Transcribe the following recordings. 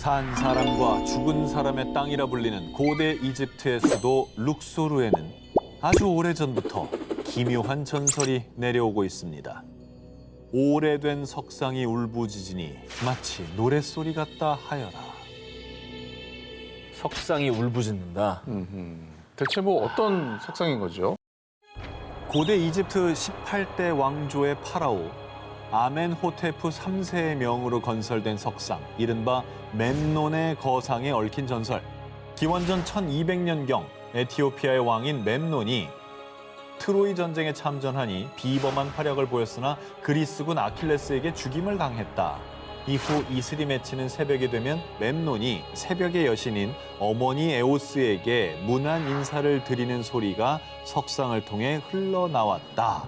산 사람과 죽은 사람의 땅이라 불리는 고대 이집트의 수도 룩소르에는 아주 오래전부터 기묘한 전설이 내려오고 있습니다. 오래된 석상이 울부짖으니 마치 노랫소리 같다 하여라. 석상이 울부짖는다. 대체 뭐 어떤 석상인 거죠? 고대 이집트 18대 왕조의 파라오 아멘호테프 3세의 명으로 건설된 석상, 이른바 멤논의 거상에 얽힌 전설. 기원전 1200년경 에티오피아의 왕인 멤논이 트로이 전쟁에 참전하니 비범한 활약을 보였으나 그리스군 아킬레스에게 죽임을 당했다. 이후 이슬이 맺히는 새벽이 되면 멤논이 새벽의 여신인 어머니 에오스에게 문안 인사를 드리는 소리가 석상을 통해 흘러나왔다.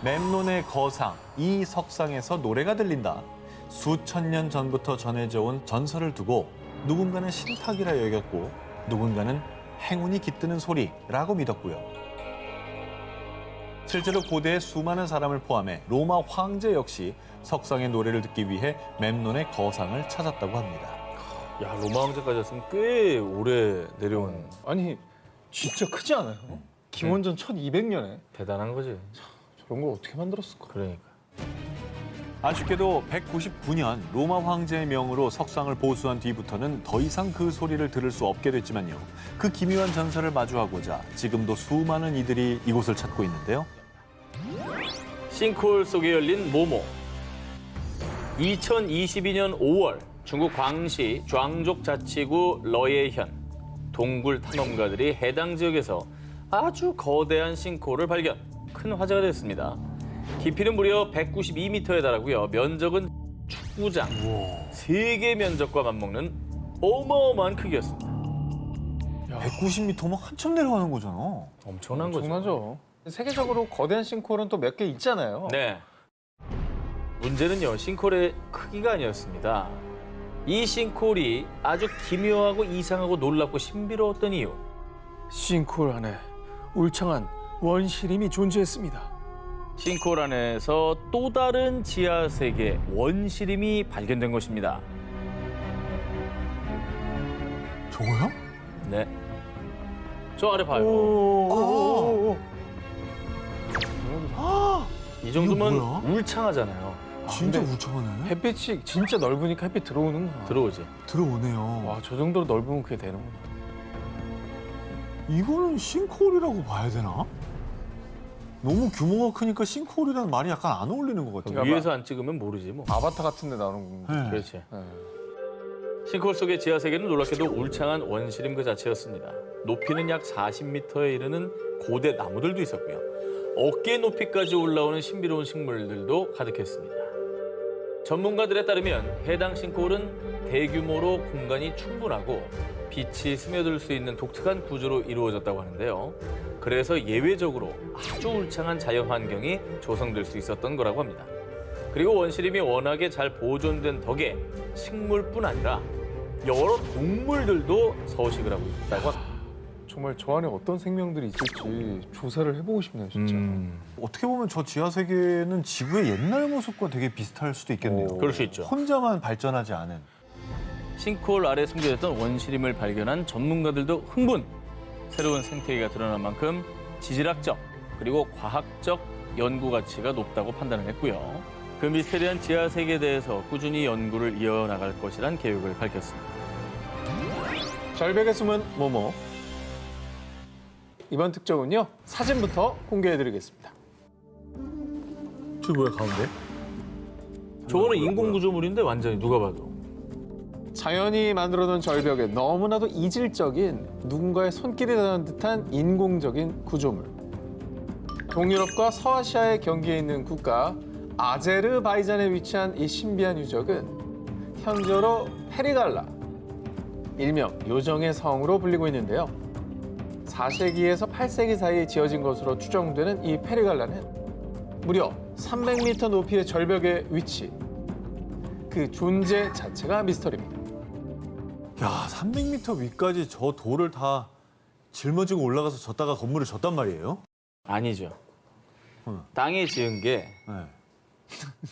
멤논의 거상, 이 석상에서 노래가 들린다. 수천 년 전부터 전해져 온 전설을 두고 누군가는 신탁이라 여겼고 누군가는 행운이 깃드는 소리라고 믿었고요. 실제로 고대의 수많은 사람을 포함해 로마 황제 역시 석상의 노래를 듣기 위해 멤논의 거상을 찾았다고 합니다. 야, 로마 황제까지 왔으면 꽤 오래 내려온 아니 진짜 크지 않아요? 기원전 1200년에 대단한 거지. 저런 걸 어떻게 만들었을까? 그러니까. 아쉽게도 199년 로마 황제의 명으로 석상을 보수한 뒤부터는 더 이상 그 소리를 들을 수 없게 됐지만요. 그 기묘한 전설을 마주하고자 지금도 수많은 이들이 이곳을 찾고 있는데요. 싱크홀 속에 열린 모모. 2022년 5월 중국 광시 좌ang족 자치구 러예현 동굴 탐험가들이 해당 지역에서 아주 거대한 싱크홀을 발견. 큰 화제가 됐습니다. 깊이는 무려 192m에 달하고요. 면적은 축구장 3개 면적과 맞먹는 어마어마한 크기였습니다. 190m면 한참 내려가는 거잖아. 엄청난 거죠. 엄청나죠. 세계적으로 거대한 싱크홀은 또 몇 개 있잖아요. 네. 문제는요, 싱크홀의 크기가 아니었습니다. 이 싱크홀이 아주 기묘하고 이상하고 놀랍고 신비로웠던 이유. 싱크홀 안에 울창한 원시림이 존재했습니다. 싱크홀 안에서 또 다른 지하 세계 원시림이 발견된 것입니다. 저거요? 네. 저 아래 봐요. 이 정도면 이거 뭐야? 울창하잖아요. 진짜 근데 울창하네. 햇빛이 진짜 넓으니까 햇빛 들어오는구나. 들어오지. 들어오네요. 와, 저 정도로 넓으면 그게 되는구나. 이거는 싱크홀이라고 봐야 되나? 너무 규모가 크니까 싱크홀이라는 말이 약간 안 어울리는 것 같아요. 위에서 안 찍으면 모르지 뭐. 아바타 같은 데 나오는 거. 네. 그렇지. 네. 싱크홀 속의 지하 세계는 놀랍게도 울창한 원시림 그 자체였습니다. 높이는 약 40m에 이르는 고대 나무들도 있었고요. 어깨 높이까지 올라오는 신비로운 식물들도 가득했습니다. 전문가들에 따르면 해당 싱크홀은 대규모로 공간이 충분하고 빛이 스며들 수 있는 독특한 구조로 이루어졌다고 하는데요. 그래서 예외적으로 아주 울창한 자연 환경이 조성될 수 있었던 거라고 합니다. 그리고 원시림이 워낙에 잘 보존된 덕에 식물뿐 아니라 여러 동물들도 서식을 하고 있다고 합니다. 정말 저 안에 어떤 생명들이 있을지 조사를 해보고 싶네요, 진짜. 어떻게 보면 저 지하 세계는 지구의 옛날 모습과 되게 비슷할 수도 있겠네요. 그럴 수 있죠. 혼자만 발전하지 않은. 싱크홀 아래 숨겨졌던 원시림을 발견한 전문가들도 흥분! 새로운 생태계가 드러난 만큼 지질학적 그리고 과학적 연구 가치가 높다고 판단을 했고요. 그 미스테리한 지하 세계에 대해서 꾸준히 연구를 이어나갈 것이란 계획을 밝혔습니다. 절벽에 숨은 모모. 이번 특종은요, 사진부터 공개해드리겠습니다. 저 뭐야, 가운데? 저거는 인공구조물인데 완전히 누가 봐도. 자연이 만들어둔 절벽에 너무나도 이질적인 누군가의 손길이 닿은 듯한 인공적인 구조물. 동유럽과 서아시아의 경계에 있는 국가 아제르바이잔에 위치한 이 신비한 유적은 현저로 페리갈라, 일명 요정의 성으로 불리고 있는데요. 4세기에서 8세기 사이에 지어진 것으로 추정되는 이 페리갈라는 무려 300m 높이의 절벽의 위치, 그 존재 자체가 미스터리입니다. 야, 300m 위까지 저 돌을 다 짊어지고 올라가서 졌다가 건물을 졌단 말이에요? 아니죠. 땅에 지은 게 네.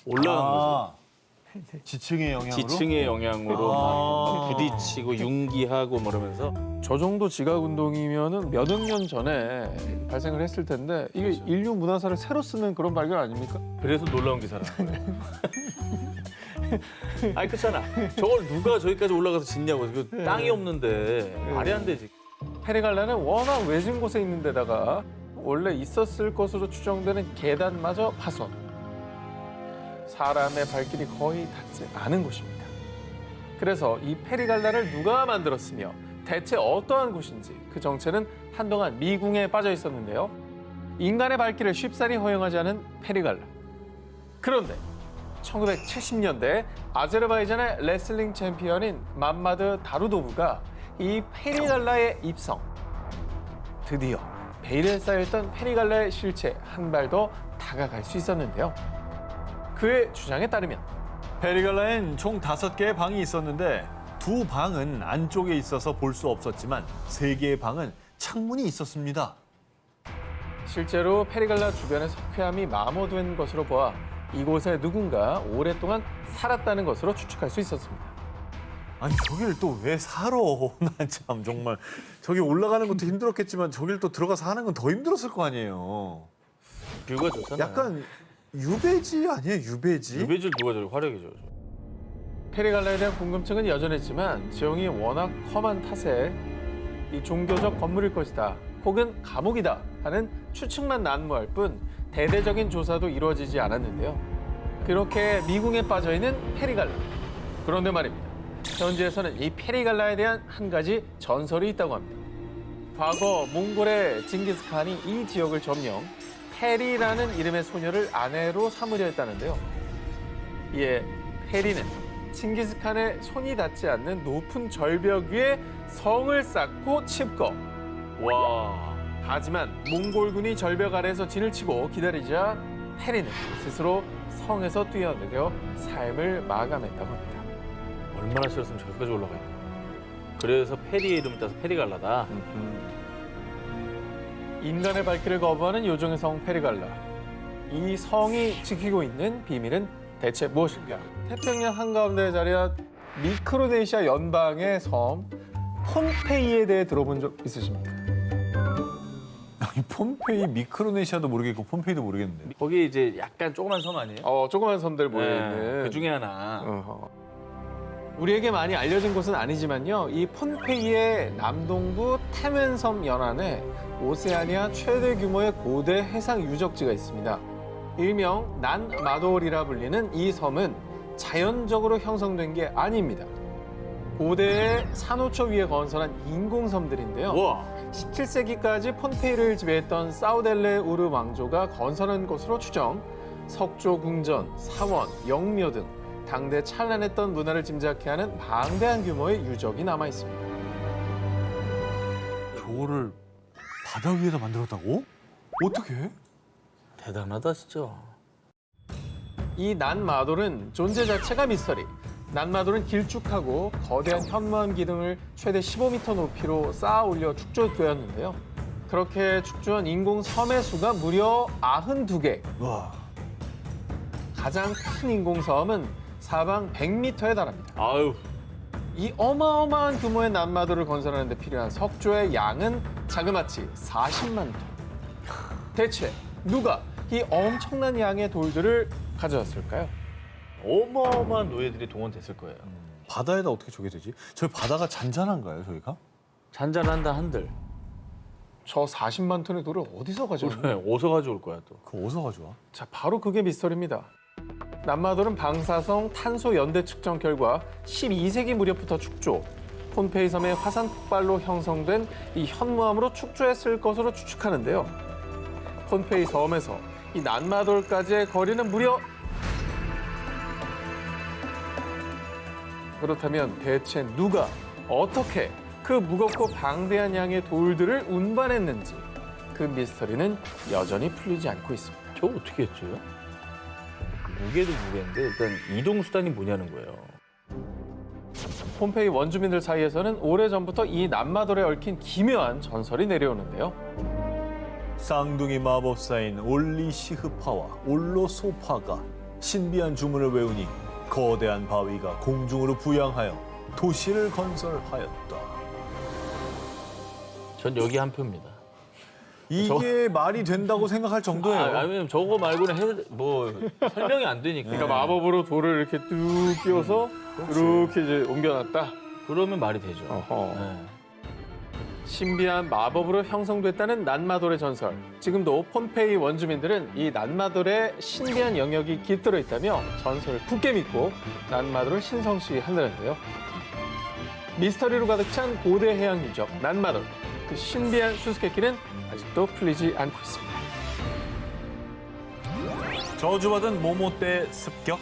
올라간 거죠. 지층의 영향으로? 지층의 영향으로 막 부딪히고 융기하고 뭐 이러면서 저 정도 지각 운동이면은 몇억 년 전에 발생을 했을 텐데 이게 인류 문화사를 새로 쓰는 그런 발견 아닙니까? 그래서 놀라운 기사라는 거예요. 아니 그렇잖아. 저걸 누가 저기까지 올라가서 짓냐고. 그 땅이 없는데 말이 안 되지. 페리갈라는 워낙 외진 곳에 있는 데다가 원래 있었을 것으로 추정되는 계단마저 파손. 사람의 발길이 거의 닿지 않은 곳입니다. 그래서 이 페리갈라를 누가 만들었으며 대체 어떠한 곳인지 그 정체는 한동안 미궁에 빠져 있었는데요. 인간의 발길을 쉽사리 허용하지 않은 페리갈라. 그런데 1970년대 아제르바이잔의 레슬링 챔피언인 맘마드 다루도브가 이 페리갈라에 입성. 드디어 베일에 쌓여있던 페리갈라의 실체 한 발 더 다가갈 수 있었는데요. 그의 주장에 따르면 페리갈라엔 총 5개의 방이 있었는데 2방은 안쪽에 있어서 볼 수 없었지만 3개의 방은 창문이 있었습니다. 실제로 페리갈라 주변에 석회암이 마모된 것으로 보아 이곳에 누군가 오랫동안 살았다는 것으로 추측할 수 있었습니다. 아니 저길 또 왜 살아? 난 참 정말 저기 올라가는 것도 힘들었겠지만 저길 또 들어가서 하는 건 더 힘들었을 거 아니에요. 뷰가 좋잖아요. 약간 유배지 아니에요? 유배지? 유배지를 누가 저리 화려하게 줘. 페리갈라에 대한 궁금증은 여전했지만 지형이 워낙 험한 탓에 이 종교적 건물일 것이다 혹은 감옥이다 하는 추측만 난무할 뿐 대대적인 조사도 이루어지지 않았는데요. 그렇게 미궁에 빠져있는 페리갈라. 그런데 말입니다. 현지에서는 이 페리갈라에 대한 한 가지 전설이 있다고 합니다. 과거 몽골의 징기스칸이 이 지역을 점령, 페리라는 이름의 소녀를 아내로 삼으려 했다는데요. 이에 페리는 칭기스칸의 손이 닿지 않는 높은 절벽 위에 성을 쌓고 칩거. 와. 하지만 몽골군이 절벽 아래에서 진을 치고 기다리자 페리는 스스로 성에서 뛰어내려 삶을 마감했다고 합니다. 얼마나 싫었으면 저기까지 올라가 있나. 그래서 페리의 이름을 따서 페리갈라다. 인간의 발길을 거부하는 요정의 성 페리갈라. 이 성이 지키고 있는 비밀은 대체 무엇일까? 태평양 한가운데 자리한 미크로네시아 연방의 섬 폼페이에 대해 들어본 적 있으십니까? 아니, 폼페이 미크로네시아도 모르겠고 폼페이도 모르겠는데. 거기 이제 약간 조그만 섬 아니에요? 조그만 섬들 모여있는. 그 중에 하나. 어허. 우리에게 많이 알려진 곳은 아니지만요. 이 폼페이의 남동부 테멘섬 연안에 오세아니아 최대 규모의 고대 해상 유적지가 있습니다. 일명 난마돌이라 불리는 이 섬은 자연적으로 형성된 게 아닙니다. 고대의 산호초 위에 건설한 인공섬들인데요. 와. 17세기까지 폼페이를 지배했던 사우델레 우르 왕조가 건설한 것으로 추정, 석조 궁전, 사원, 영묘 등 당대 찬란했던 문화를 짐작케 하는 방대한 규모의 유적이 남아 있습니다. 저거를 바다 위에다 만들었다고? 어떻게? 대단하다 진짜. 이 난마돌은 존재 자체가 미스터리. 난마돌은 길쭉하고 거대한 현무암 기둥을 최대 15m 높이로 쌓아 올려 축조되었는데요. 그렇게 축조한 인공 섬의 수가 무려 92개. 와. 가장 큰 인공섬은 사방 100m에 달합니다. 아유. 이 어마어마한 규모의 난마돌을 건설하는 데 필요한 석조의 양은 자그마치 40만 톤. 대체 누가 이 엄청난 양의 돌들을 가져왔을까요? 어마어마한 노예들이 동원됐을 거예요. 바다에다 어떻게 저게 되지? 저희 바다가 잔잔한가요, 저희가? 잔잔한다 한들. 저 40만 톤의 돌을 어디서 가져왔나요? 어디서 가져올 거야 또. 그거 어디서 가져와? 자, 바로 그게 미스터리입니다. 난마돌은 방사성 탄소 연대 측정 결과 12세기 무렵부터 축조, 폼페이 섬의 화산 폭발로 형성된 이 현무암으로 축조했을 것으로 추측하는데요. 폼페이 섬에서 이 난마돌까지의 거리는 무려 그렇다면 대체 누가 어떻게 그 무겁고 방대한 양의 돌들을 운반했는지 그 미스터리는 여전히 풀리지 않고 있습니다. 저 어떻게 했죠? 무게도 무게인데 일단 이동 수단이 뭐냐는 거예요. 폼페이 원주민들 사이에서는 오래전부터 이 난마돌에 얽힌 기묘한 전설이 내려오는데요. 쌍둥이 마법사인 올리시흐파와 올로소파가 신비한 주문을 외우니 거대한 바위가 공중으로 부양하여 도시를 건설하였다. 전 여기 한 표입니다. 이게 말이 된다고 생각할 정도예요. 왜냐면 저거 말고는 설명이 안 되니까. 그러니까 마법으로 돌을 이렇게 뚝 끼워서 이렇게 이제 옮겨놨다. 그러면 말이 되죠. 어허. 네. 신비한 마법으로 형성됐다는 난마돌의 전설. 지금도 폼페이 원주민들은 이 난마돌에 신비한 영역이 깃들어 있다며 전설을 굳게 믿고 난마돌을 신성시한다는데요. 미스터리로 가득 찬 고대 해양 유적 난마돌. 그 신비한 수수께끼는 아직도 풀리지 않고 있습니다. 저주받은 모모떼 습격.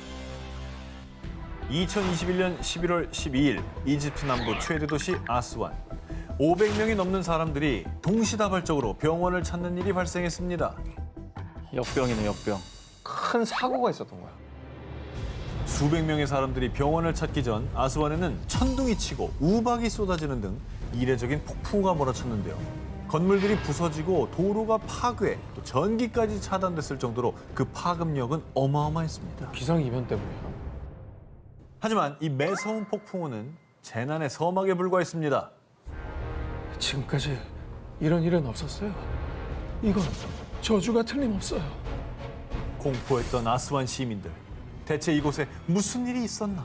2021년 11월 12일 이집트 남부 최대 도시 아스완. 500명이 넘는 사람들이 동시다발적으로 병원을 찾는 일이 발생했습니다. 역병이네, 역병. 큰 사고가 있었던 거야. 수백 명의 사람들이 병원을 찾기 전 아스완에는 천둥이 치고 우박이 쏟아지는 등 이례적인 폭풍우가 몰아쳤는데요. 건물들이 부서지고 도로가 파괴, 또 전기까지 차단됐을 정도로 그 파급력은 어마어마했습니다. 기상이변 때문이야. 하지만 이 매서운 폭풍우는 재난의 서막에 불과했습니다. 지금까지 이런 일은 없었어요. 이건 저주가 틀림없어요. 공포했던 아스완 시민들. 대체 이곳에 무슨 일이 있었나?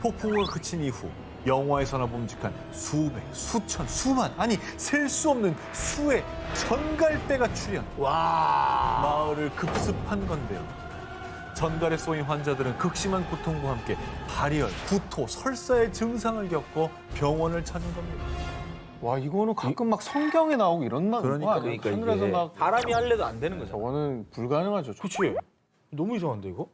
폭풍우가 그친 이후 영화에서나 봄직한 수백, 수천, 수만, 아니 셀 수 없는 수의 전갈대가 출현. 마을을 급습한 건데요. 전갈에 쏘인 환자들은 극심한 고통과 함께 발열, 구토, 설사의 증상을 겪고 병원을 찾은 겁니다. 와 이거는 가끔 막 성경에 나오고 이런 거 그러니까, 아니에요? 그러니까 하늘에서 이게 막 사람이 할래도 안 되는 거죠. 저거는 불가능하죠. 그치? 너무 이상한데, 이거?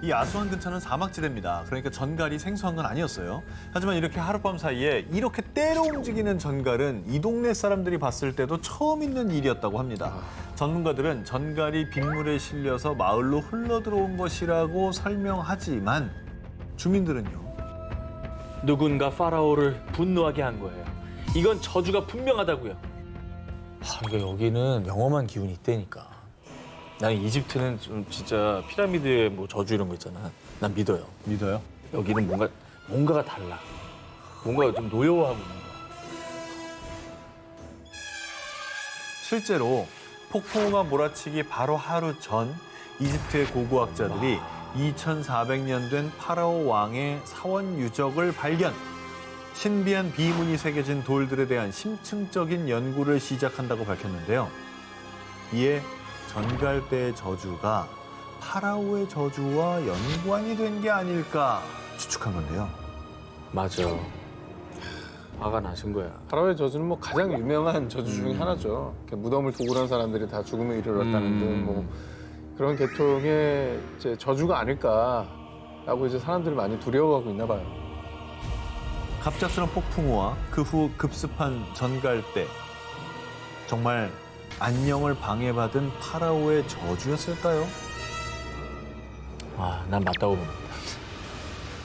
이 아스완 근처는 사막지대입니다. 그러니까 전갈이 생소한 건 아니었어요. 하지만 이렇게 하룻밤 사이에 이렇게 때로 움직이는 전갈은 이 동네 사람들이 봤을 때도 처음 있는 일이었다고 합니다. 전문가들은 전갈이 빗물에 실려서 마을로 흘러들어온 것이라고 설명하지만 주민들은요. 누군가 파라오를 분노하게 한 거예요. 이건 저주가 분명하다고요. 그러니까 여기는 영험한 기운이 있다니까. 나는 이집트는 좀 진짜 피라미드의 뭐 저주 이런 거 있잖아. 난 믿어요. 믿어요? 여기는 뭔가가 달라. 뭔가 좀 노여워하고 있는 거야. 실제로 폭풍우가 몰아치기 바로 하루 전 이집트의 고고학자들이 2400년 된 파라오 왕의 사원 유적을 발견. 신비한 비문이 새겨진 돌들에 대한 심층적인 연구를 시작한다고 밝혔는데요. 이에 전갈대의 저주가 파라오의 저주와 연관이 된 게 아닐까 추측한 건데요. 맞아. 화가 나신 거야. 파라오의 저주는 뭐 가장 유명한 저주 중에 하나죠. 이렇게 무덤을 도굴한 사람들이 다 죽음에 이르렀다는 등 뭐 그런 계통의 이제 저주가 아닐까라고 이제 사람들이 많이 두려워하고 있나 봐요. 갑작스런 폭풍우와 그 후 급습한 전갈대. 정말 안녕을 방해받은 파라오의 저주였을까요? 난 맞다고 봅니다.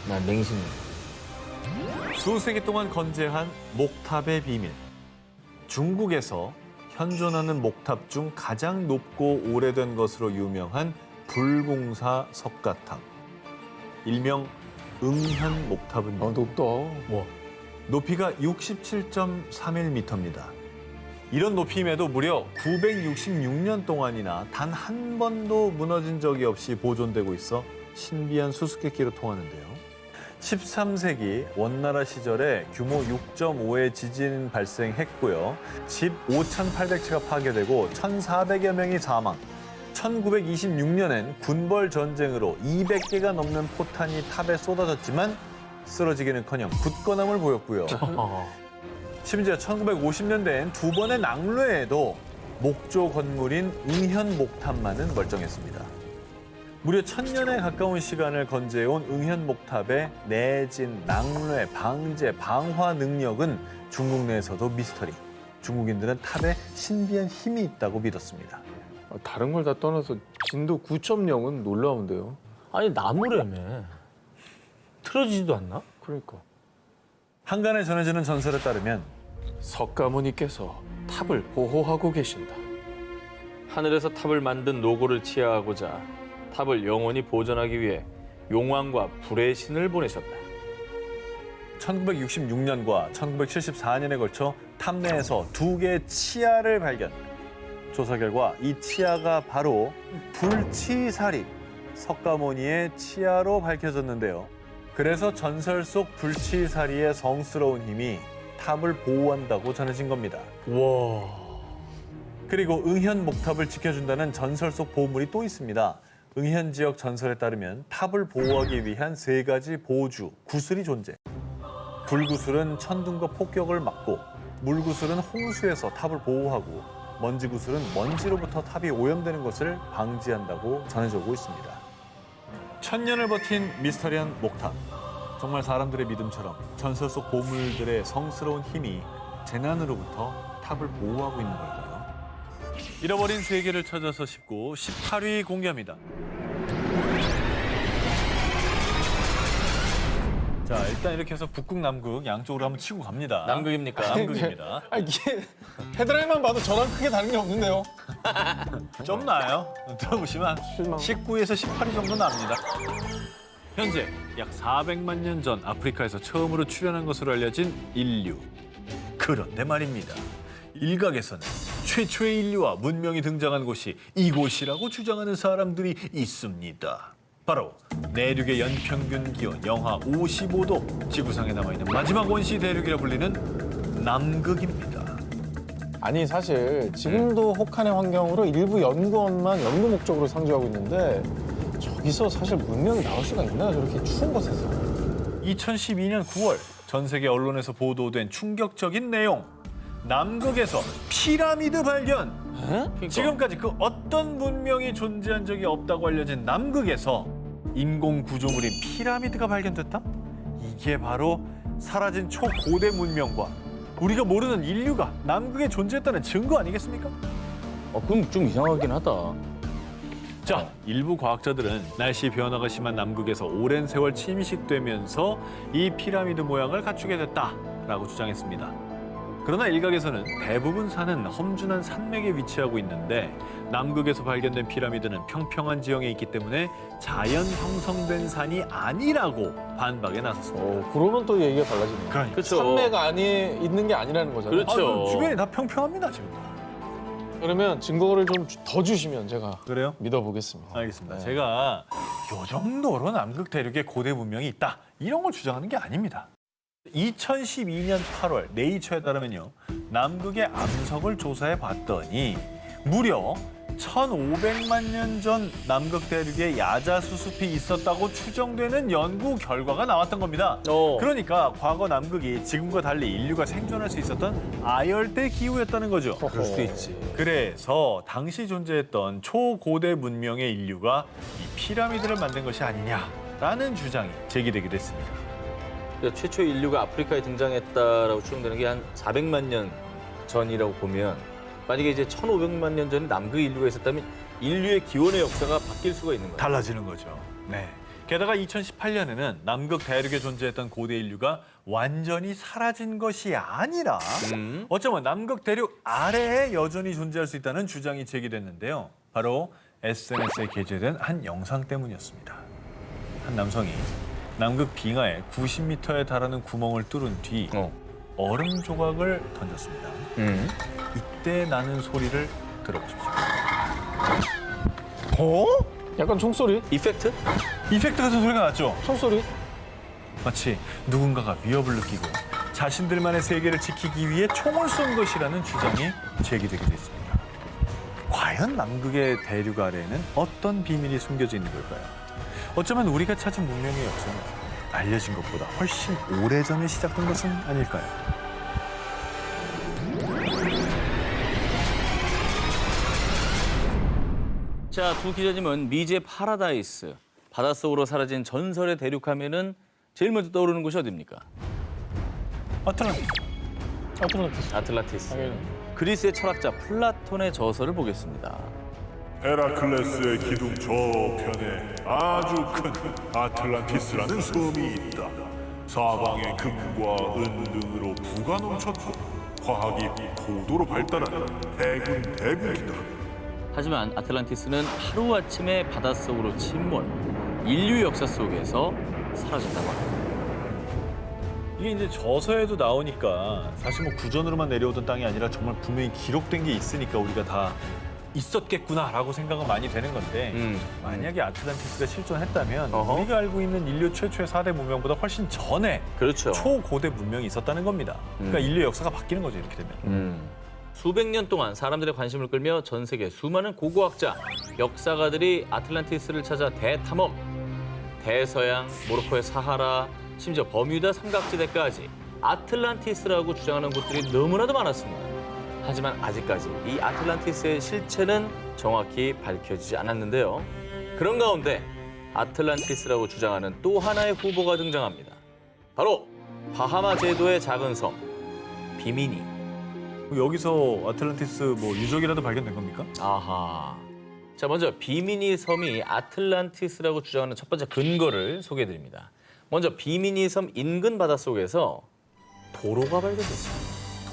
난 맹신해. 수세기 동안 건재한 목탑의 비밀. 중국에서 현존하는 목탑 중 가장 높고 오래된 것으로 유명한 불공사 석가탑. 일명 응현 목탑은요. 높다. 높이가 67.31m입니다. 이런 높임에도 무려 966년 동안이나 단 한 번도 무너진 적이 없이 보존되고 있어 신비한 수수께끼로 통하는데요. 13세기 원나라 시절에 규모 6.5의 지진 발생했고요. 집 5,800채가 파괴되고 1,400여 명이 사망. 1926년엔 군벌 전쟁으로 200개가 넘는 포탄이 탑에 쏟아졌지만 쓰러지기는커녕 굳건함을 보였고요. 심지어 1950년대엔 두 번의 낙뢰에도 목조 건물인 응현 목탑만은 멀쩡했습니다. 무려 1000년에 가까운 시간을 건재해온 응현 목탑의 내진, 낙뢰, 방제, 방화 능력은 중국 내에서도 미스터리. 중국인들은 탑에 신비한 힘이 있다고 믿었습니다. 다른 걸 다 떠나서 진도 9.0은 놀라운데요. 아니 나무라며. 틀어지지도 않나? 그러니까. 한간에 전해지는 전설에 따르면 석가모니께서 탑을 보호하고 계신다. 하늘에서 탑을 만든 노고를 치하하고자 탑을 영원히 보존하기 위해 용왕과 불의 신을 보내셨다. 1966년과 1974년에 걸쳐 탐내에서 2개의 치아를 발견. 조사 결과 이 치아가 바로 불치사리, 석가모니의 치아로 밝혀졌는데요. 그래서 전설 속 불치사리의 성스러운 힘이 탑을 보호한다고 전해진 겁니다. 와. 그리고 응현 목탑을 지켜준다는 전설 속 보물이 또 있습니다. 응현 지역 전설에 따르면 탑을 보호하기 위한 3가지 보호주, 구슬이 존재. 불구슬은 천둥과 폭격을 막고, 물구슬은 홍수에서 탑을 보호하고, 먼지구슬은 먼지로부터 탑이 오염되는 것을 방지한다고 전해져 오고 있습니다. 1000년을 버틴 미스터리한 목탑. 정말 사람들의 믿음처럼 전설 속 보물들의 성스러운 힘이 재난으로부터 탑을 보호하고 있는 걸까요? 잃어버린 세계를 찾아서 쉽고 18위 공개합니다. 자, 일단 이렇게 해서 북극, 남극 양쪽으로 한번 치고 갑니다. 남극입니까? 남극입니다. 아, 이게 헤드라인만 봐도 저랑 크게 다른 게 없는데요. 좀 나아요. 들어보시면 실망. 19에서 18위 정도 납니다. 현재 약 400만 년 전 아프리카에서 처음으로 출현한 것으로 알려진 인류. 그런데 말입니다. 일각에서는 최초의 인류와 문명이 등장한 곳이 이곳이라고 주장하는 사람들이 있습니다. 바로 내륙의 연평균 기온 영하 55도, 지구상에 남아있는 마지막 원시 대륙이라 불리는 남극입니다. 아니 사실 지금도 혹한의 환경으로 일부 연구원만 연구 목적으로 상주하고 있는데 저기서 사실 문명이 나올 수가 있나 저렇게 추운 곳에서. 2012년 9월 전 세계 언론에서 보도된 충격적인 내용. 남극에서 피라미드 발견. 그러니까. 지금까지 그 어떤 문명이 존재한 적이 없다고 알려진 남극에서 인공 구조물인 피라미드가 발견됐다? 이게 바로 사라진 초고대 문명과 우리가 모르는 인류가 남극에 존재했다는 증거 아니겠습니까? 그럼 좀 이상하긴 하다. 자, 일부 과학자들은 날씨 변화가 심한 남극에서 오랜 세월 침식되면서 이 피라미드 모양을 갖추게 됐다라고 주장했습니다. 그러나 일각에서는 대부분 산은 험준한 산맥에 위치하고 있는데 남극에서 발견된 피라미드는 평평한 지형에 있기 때문에 자연 형성된 산이 아니라고 반박에 나섰습니다. 그러면 또 얘기가 달라지네요. 그러니까. 그렇죠. 산맥 안에 있는 게 아니라는 거잖아요. 그렇죠. 주변이 다 평평합니다, 지금. 그러면 증거를 좀 더 주시면 제가 그래요? 믿어보겠습니다. 알겠습니다. 네. 제가 요 정도로 남극 대륙에 고대 문명이 있다, 이런 걸 주장하는 게 아닙니다. 2012년 8월 네이처에 따르면요, 남극의 암석을 조사해 봤더니 무려 1500만 년 전 남극 대륙에 야자수습이 있었다고 추정되는 연구 결과가 나왔던 겁니다. 그러니까 과거 남극이 지금과 달리 인류가 생존할 수 있었던 아열대 기후였다는 거죠. 그럴 수도 있지. 그래서 당시 존재했던 초고대 문명의 인류가 이 피라미드를 만든 것이 아니냐라는 주장이 제기되기도 했습니다. 그러니까 최초 인류가 아프리카에 등장했다라고 추정되는 게 한 400만 년 전이라고 보면, 만약에 이제 1500만 년 전에 남극 인류가 있었다면 인류의 기원의 역사가 바뀔 수가 있는 거예요. 달라지는 거죠. 네. 게다가 2018년에는 남극 대륙에 존재했던 고대 인류가 완전히 사라진 것이 아니라 어쩌면 남극 대륙 아래에 여전히 존재할 수 있다는 주장이 제기됐는데요. 바로 SNS에 게재된 한 영상 때문이었습니다. 한 남성이 남극 빙하에 90m에 달하는 구멍을 뚫은 뒤 얼음 조각을 던졌습니다. 이때 나는 소리를 들어보십시오. 약간 총소리? 이펙트? 이펙트 같은 소리가 났죠? 총소리? 마치 누군가가 위협을 느끼고 자신들만의 세계를 지키기 위해 총을 쏜 것이라는 주장이 제기되기도 했습니다. 과연 남극의 대륙 아래에는 어떤 비밀이 숨겨져 있는 걸까요? 어쩌면 우리가 찾은 문명의 역사는 알려진 것보다 훨씬 오래전에 시작된 것은 아닐까요? 자, 두 기자님은 미제 파라다이스, 바닷속으로 사라진 전설의 대륙 하면은 제일 먼저 떠오르는 곳이 어디입니까? 아틀란티스. 아틀란티스. 아틀란티스. 당연히. 그리스의 철학자 플라톤의 저서를 보겠습니다. 헤라클레스의 기둥 저편에 아주 큰 아틀란티스라는 섬이 있다. 사방에 금과 은 등으로 부가 넘쳤고 과학이 고도로 발달한 대군 대국이다. 하지만 아틀란티스는 하루아침에 바닷속으로 침몰, 인류 역사 속에서 사라졌다고 합니다. 이게 이제 저서에도 나오니까 사실 뭐 구전으로만 내려오던 땅이 아니라 정말 분명히 기록된 게 있으니까 우리가 다 있었겠구나라고 생각은 많이 되는 건데 만약에 아틀란티스가 실존했다면 어허. 우리가 알고 있는 인류 최초의 4대 문명보다 훨씬 전에 그렇죠. 초고대 문명이 있었다는 겁니다. 그러니까 인류 역사가 바뀌는 거죠, 이렇게 되면. 수백 년 동안 사람들의 관심을 끌며 전 세계 수많은 고고학자, 역사가들이 아틀란티스를 찾아 대탐험, 대서양, 모로코의 사하라, 심지어 버뮤다 삼각지대까지 아틀란티스라고 주장하는 곳들이 너무나도 많았습니다. 하지만 아직까지 이 아틀란티스의 실체는 정확히 밝혀지지 않았는데요. 그런 가운데 아틀란티스라고 주장하는 또 하나의 후보가 등장합니다. 바로 바하마 제도의 작은 섬, 비미니. 여기서 아틀란티스 뭐 유적이라도 발견된 겁니까? 아하. 자, 먼저 비미니 섬이 아틀란티스라고 주장하는 첫 번째 근거를 소개해드립니다. 먼저 비미니 섬 인근 바닷속에서 도로가 발견됐습니다.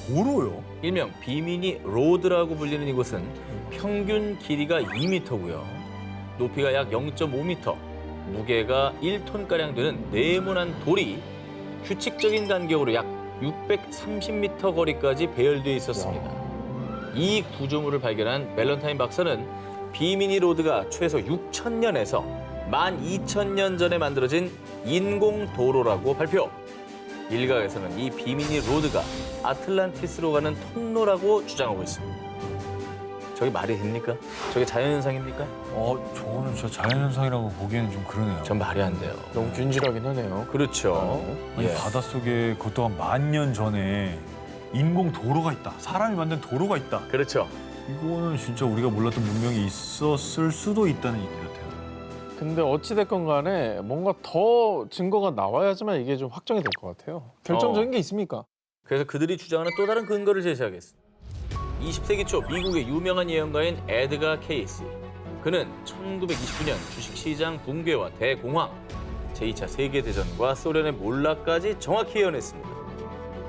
도로요? 일명 비미니 로드라고 불리는 이곳은 평균 길이가 2m고요. 높이가 약 0.5m, 무게가 1톤가량 되는 네모난 돌이 규칙적인 간격으로 약 630m 거리까지 배열되어 있었습니다. 이 구조물을 발견한 밸런타인 박사는 비미니 로드가 최소 6,000년에서 12,000년 전에 만들어진 인공도로라고 발표. 일각에서는 이 비미니 로드가 아틀란티스로 가는 통로라고 주장하고 있습니다. 저게 말이 됩니까? 저게 자연현상입니까? 저는 저 자연현상이라고 보기에는 좀 그러네요. 전 말이 안 돼요. 너무 균질하긴 하네요. 그렇죠. 아니, 예. 바닷속에 그것도 한 10,000년 전에 인공 도로가 있다. 사람이 만든 도로가 있다. 그렇죠. 이거는 진짜 우리가 몰랐던 문명이 있었을 수도 있다는 얘기 같아요. 근데 어찌됐건 간에 뭔가 더 증거가 나와야지만 이게 좀 확정이 될 것 같아요. 결정적인 게 있습니까? 그래서 그들이 주장하는 또 다른 근거를 제시하겠습니다. 20세기 초 미국의 유명한 예언가인 에드가 케이시. 그는 1929년 주식시장 붕괴와 대공황, 제2차 세계대전과 소련의 몰락까지 정확히 예언했습니다.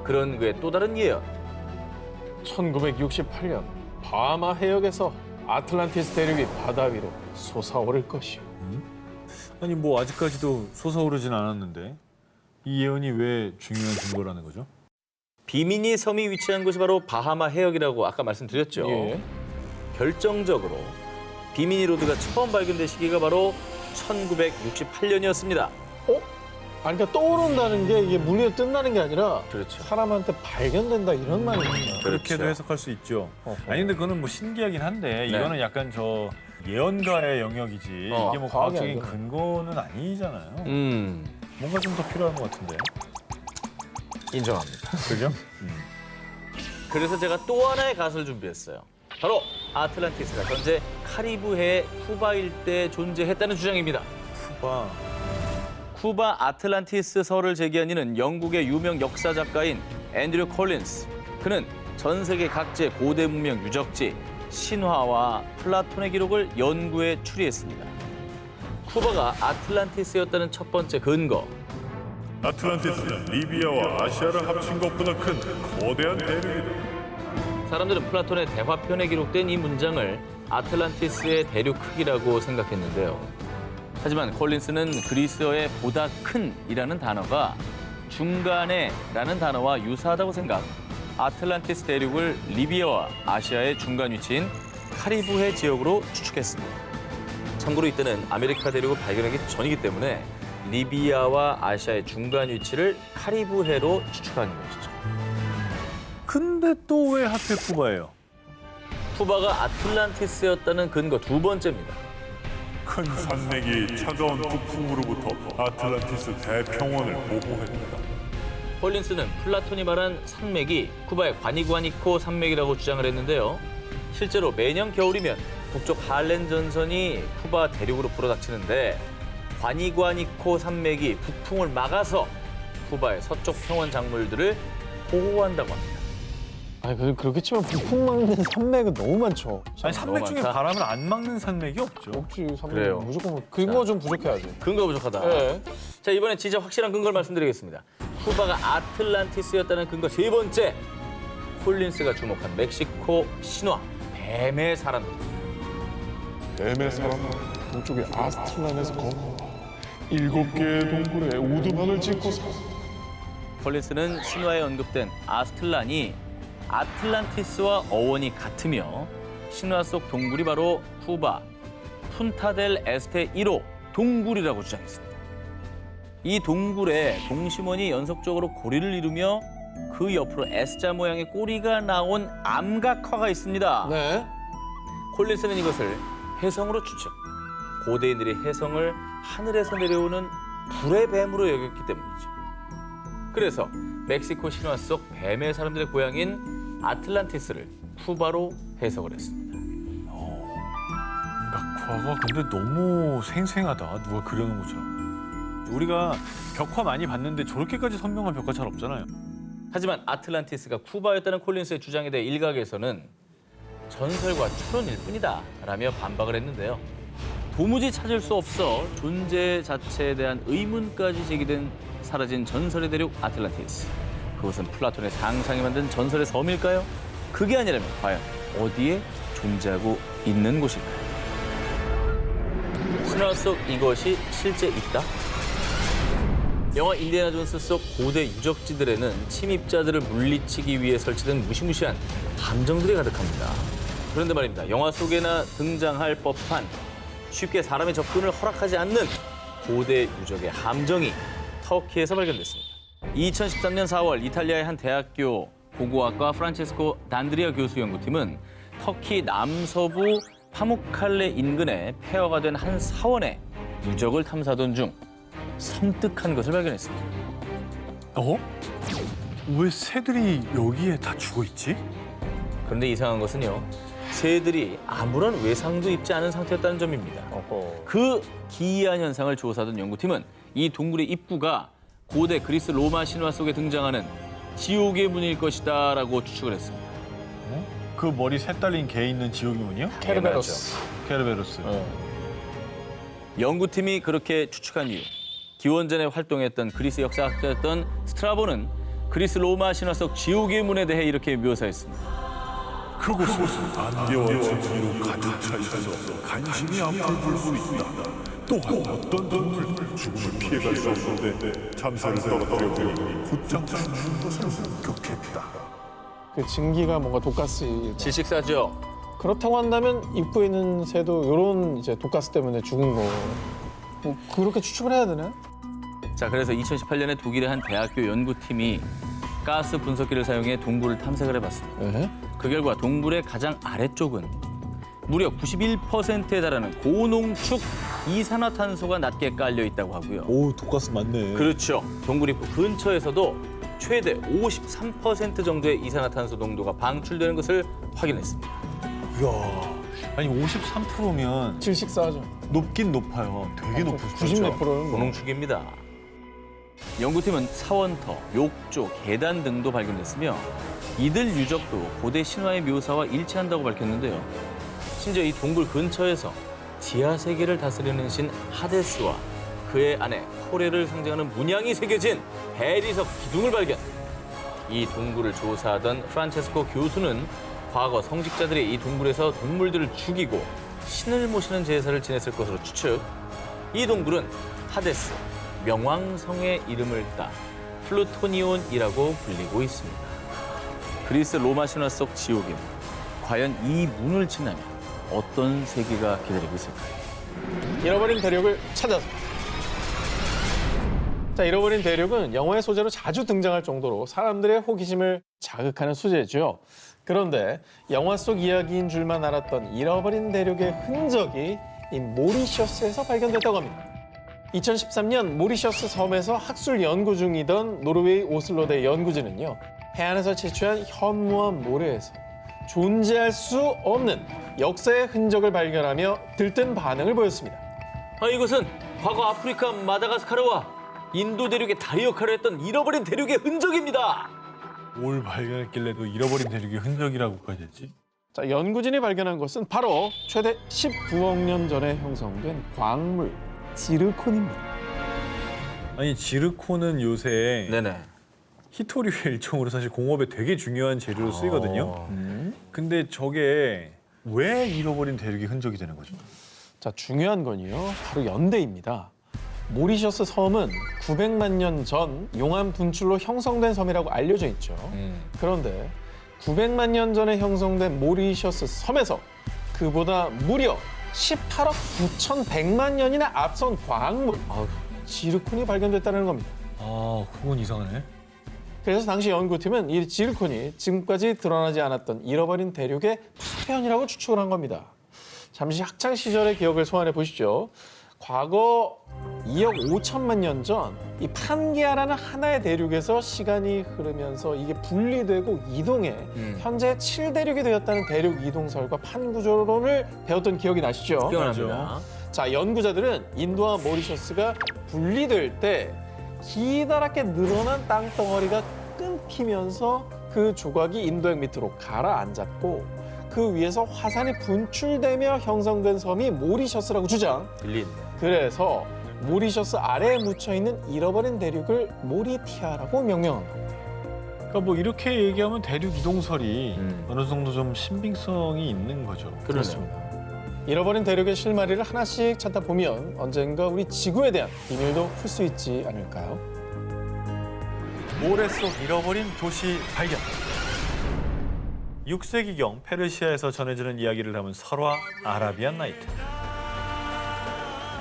그런 그의 또 다른 예언. 1968년 바하마 해역에서 아틀란티스 대륙이 바다 위로 솟아오를 것이요. 아니 뭐 아직까지도 솟아오르진 않았는데 이 예언이 왜 중요한 증거라는 거죠? 비미니 섬이 위치한 곳이 바로 바하마 해역이라고 아까 말씀드렸죠. 예. 결정적으로 비미니 로드가 처음 발견된 시기가 바로 1968년이었습니다. 아니, 그러니까 떠오른다는 게 이게 물리로 뜬다는 게 아니라 그렇죠. 사람한테 발견된다 이런 말이군요. 그렇게도 그렇죠. 해석할 수 있죠. 어허. 아니 근데 그거는 뭐 신기하긴 한데 이거는 약간 저 예언가의 영역이지 이게 뭐 과학이 과학적인 아니잖아요. 근거는 아니잖아요. 뭔가 좀 더 필요한 것 같은데. 인정합니다. 그죠? 그래서 제가 또 하나의 가설을 준비했어요. 바로 아틀란티스가 현재 카리브해 쿠바 일대에 존재했다는 주장입니다. 쿠바. 쿠바 아틀란티스 설을 제기한 이는 영국의 유명 역사 작가인 앤드류 콜린스. 그는 전 세계 각지의 고대 문명 유적지, 신화와 플라톤의 기록을 연구해 추리했습니다. 쿠바가 아틀란티스였다는 첫 번째 근거. 아틀란티스는 리비아와 아시아를 합친 것보다 큰 거대한 대륙이다. 사람들은 플라톤의 대화편에 기록된 이 문장을 아틀란티스의 대륙 크기라고 생각했는데요. 하지만 콜린스는 그리스어의 보다 큰이라는 단어가 중간에라는 단어와 유사하다고 생각, 아틀란티스 대륙을 리비아와 아시아의 중간 위치인 카리브해 지역으로 추측했습니다. 참고로 이때는 아메리카 대륙을 발견하기 전이기 때문에 리비아와 아시아의 중간 위치를 카리브해로 추측한 것이죠. 근데 또 왜 하필 쿠바예요? 쿠바가 아틀란티스였다는 근거 두 번째입니다. 큰 산맥이 차가운 북풍으로부터 아틀란티스 대평원을 보호했다. 콜린스는 플라톤이 말한 산맥이 쿠바의 과니과니코 산맥이라고 주장을 했는데요. 실제로 매년 겨울이면 북쪽 할렌 전선이 쿠바 대륙으로 불어닥치는데 과니과니코 산맥이 북풍을 막아서 쿠바의 서쪽 평원 작물들을 보호한다고 합니다. 아니, 그렇게 치면 북풍 막는 산맥은 너무 많죠. 아니 산맥 너무 중에 많다. 바람을 안 막는 산맥이 없죠. 없지, 산맥 그래요. 무조건 근거 좀 부족해야지. 근거 부족하다. 예. 자, 이번엔 진짜 확실한 근거를 말씀드리겠습니다. 쿠바가 아틀란티스였다는 근거 세 번째. 콜린스가 주목한 멕시코 신화 뱀의 사람들. 뱀의 사람 동쪽에 아스틀란에서 7개의 동굴에 우두막을 짓고 콜린스는 신화에 언급된 아스틀란이 아틀란티스와 어원이 같으며 신화 속 동굴이 바로 쿠바 푼타델 에스테 1호 동굴이라고 주장했습니다. 이 동굴에 동심원이 연속적으로 고리를 이루며 그 옆으로 S자 모양의 꼬리가 나온 암각화가 있습니다. 네. 콜린스는 이것을 혜성으로 추측. 고대인들이 혜성을 하늘에서 내려오는 불의 뱀으로 여겼기 때문이죠. 그래서 멕시코 신화 속 뱀의 사람들의 고향인 아틀란티스를 쿠바로 해석을 했습니다. 각화가 근데 너무 생생하다. 누가 그려놓은 것처럼. 우리가 벽화 많이 봤는데 저렇게까지 선명한 벽화 잘 없잖아요. 하지만 아틀란티스가 쿠바였다는 콜린스의 주장에 대해 일각에서는 전설과 추론일 뿐이다 라며 반박을 했는데요. 도무지 찾을 수 없어 존재 자체에 대한 의문까지 제기된 사라진 전설의 대륙 아틀란티스. 그것은 플라톤의 상상이 만든 전설의 섬일까요? 그게 아니라면 과연 어디에 존재하고 있는 곳일까요? 신화 속 이것이 실제 있다? 영화 인디애나 존스 속 고대 유적지들에는 침입자들을 물리치기 위해 설치된 무시무시한 함정들이 가득합니다. 그런데 말입니다. 영화 속에나 등장할 법한 쉽게 사람의 접근을 허락하지 않는 고대 유적의 함정이 터키에서 발견됐습니다. 2013년 4월 이탈리아의 한 대학교 고고학과 프란체스코 단드리아 교수 연구팀은 터키 남서부 파무칼레 인근에 폐허가 된 한 사원의 유적을 탐사하던 중 섬뜩한 것을 발견했습니다. 어? 왜 새들이 여기에 다 죽어 있지? 그런데 이상한 것은요. 새들이 아무런 외상도 입지 않은 상태였다는 점입니다. 그 기이한 현상을 조사하던 연구팀은 이 동굴의 입구가 고대 그리스 로마 신화 속에 등장하는 지옥의 문일 것이다 라고 추측을 했습니다. 그 머리 새 달린 개 있는 지옥의 문이요? 케르베로스. 케르베로스. 연구팀이 그렇게 추측한 이유. 기원전에 활동했던 그리스 역사학자였던 스트라보는 그리스 로마 신화 속 지옥의 문에 대해 이렇게 묘사했습니다. 그곳은 안개와 진기로 가득 차 있어서 간신히 앞을 볼 수 있다. 또한 어떤 동물 죽음을 피해갈 수 없는데 잠수를 떨어뜨려 보니 곧장 죽는 것을 목격했다. 그 증기가 뭔가 독가스. 질식사죠. 그렇다고 한다면 입구에 있는 새도 이런 이제 독가스 때문에 죽은 거. 뭐 그렇게 추측을 해야 되나? 자, 그래서 2018년에 독일의 한 대학교 연구팀이 가스 분석기를 사용해 동굴을 탐색을 해봤습니다. 네. 그 결과 동굴의 가장 아래쪽은 무려 91%에 달하는 고농축 이산화탄소가 낮게 깔려 있다고 하고요. 오, 독가스 맞네. 그렇죠. 동굴 입구 근처에서도 최대 53% 정도의 이산화탄소 농도가 방출되는 것을 확인했습니다. 이야, 아니 53%면 질식사하죠. 높긴 높아요. 되게 높을 수 있죠. 90몇 프로는 뭐. 고농축입니다. 연구팀은 사원터, 욕조, 계단 등도 발견됐으며 이들 유적도 고대 신화의 묘사와 일치한다고 밝혔는데요. 심지어 이 동굴 근처에서 지하 세계를 다스리는 신 하데스와 그의 아내 코레를 상징하는 문양이 새겨진 해리석 기둥을 발견. 이 동굴을 조사하던 프란체스코 교수는 과거 성직자들이 이 동굴에서 동물들을 죽이고 신을 모시는 제사를 지냈을 것으로 추측. 이 동굴은 하데스, 명왕성의 이름을 따 플루토니온이라고 불리고 있습니다. 그리스 로마 신화 속 지옥의 문. 과연 이 문을 지나면 어떤 세계가 기다리고 있을까요? 잃어버린 대륙을 찾아서. 자, 잃어버린 대륙은 영화의 소재로 자주 등장할 정도로 사람들의 호기심을 자극하는 소재죠. 그런데 영화 속 이야기인 줄만 알았던 잃어버린 대륙의 흔적이 이 모리셔스에서 발견됐다고 합니다. 2013년 모리셔스 섬에서 학술 연구 중이던 노르웨이 오슬로대 연구진은요. 해안에서 채취한 현무암 모래에서 존재할 수 없는 역사의 흔적을 발견하며 들뜬 반응을 보였습니다. 이것은 과거 아프리카 마다가스카르와 인도 대륙의 다리 역할을 했던 잃어버린 대륙의 흔적입니다. 뭘 발견했길래도 잃어버린 대륙의 흔적이라고까지 했지? 자, 연구진이 발견한 것은 바로 최대 19억 년 전에 형성된 광물 지르콘입니다. 아니 지르콘은 요새 네네. 히토류의 일종으로 사실 공업에 되게 중요한 재료로 쓰이거든요. 근데 저게 왜 잃어버린 대륙의 흔적이 되는 거죠? 자, 중요한 건요. 바로 연대입니다. 모리셔스 섬은 900만 년 전 용암 분출로 형성된 섬이라고 알려져 있죠. 그런데 900만 년 전에 형성된 모리셔스 섬에서 그보다 무려 18억 9,100만 년이나 앞선 과학물 지르콘이 발견됐다는 겁니다. 아, 그건 이상하네. 그래서 당시 연구팀은 이 지르콘이 지금까지 드러나지 않았던 잃어버린 대륙의 파편이라고 추측을 한 겁니다. 잠시 학창 시절의 기억을 소환해 보시죠. 과거 2억 5천만 년 전 이 판게아라는 하나의 대륙에서 시간이 흐르면서 이게 분리되고 이동해 현재 7대륙이 되었다는 대륙 이동설과 판구조론을 배웠던 기억이 나시죠? 기억납니다. 자, 연구자들은 인도와 모리셔스가 분리될 때 기다랗게 늘어난 땅덩어리가 끊기면서 그 조각이 인도양 밑으로 가라앉았고 그 위에서 화산이 분출되며 형성된 섬이 모리셔스라고 주장. 일리 그래서 모리셔스 아래에 묻혀있는 잃어버린 대륙을 모리티아라고 명명한 겁니다. 그러니까 뭐 이렇게 얘기하면 대륙 이동설이 어느 정도 좀 신빙성이 있는 거죠. 그렇습니다. 잃어버린 대륙의 실마리를 하나씩 찾다 보면 언젠가 우리 지구에 대한 비밀도 풀 수 있지 않을까요? 모래 속 잃어버린 도시 발견. 6세기경 페르시아에서 전해지는 이야기를 담은 설화 아라비안 나이트.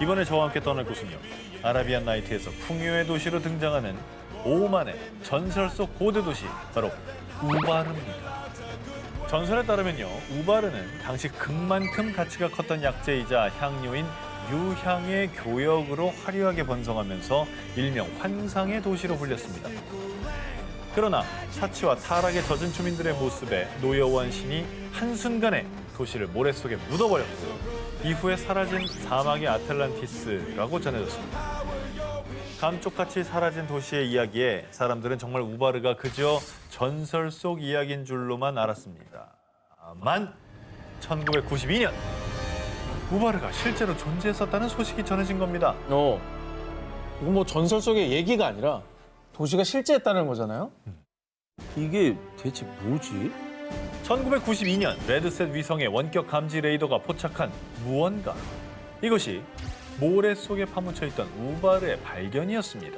이번에 저와 함께 떠날 곳은요. 아라비안 나이트에서 풍요의 도시로 등장하는 오만의 전설 속 고대 도시, 바로 우바르입니다. 전설에 따르면요, 우바르는 당시 극만큼 가치가 컸던 약재이자 향료인 유향의 교역으로 화려하게 번성하면서 일명 환상의 도시로 불렸습니다. 그러나 사치와 타락에 젖은 주민들의 모습에 노여워한 신이 한순간에 도시를 모래 속에 묻어버렸고 이후에 사라진 사막의 아틀란티스라고 전해졌습니다. 감쪽같이 사라진 도시의 이야기에 사람들은 정말 우바르가 그저 전설 속 이야기인 줄로만 알았습니다. 만 1992년 우바르가 실제로 존재했었다는 소식이 전해진 겁니다. 이거 뭐 전설 속의 얘기가 아니라 도시가 실제했다는 거잖아요? 이게 대체 뭐지? 1992년 레드셋 위성의 원격 감지 레이더가 포착한 무언가. 이것이 모래 속에 파묻혀 있던 우바르의 발견이었습니다.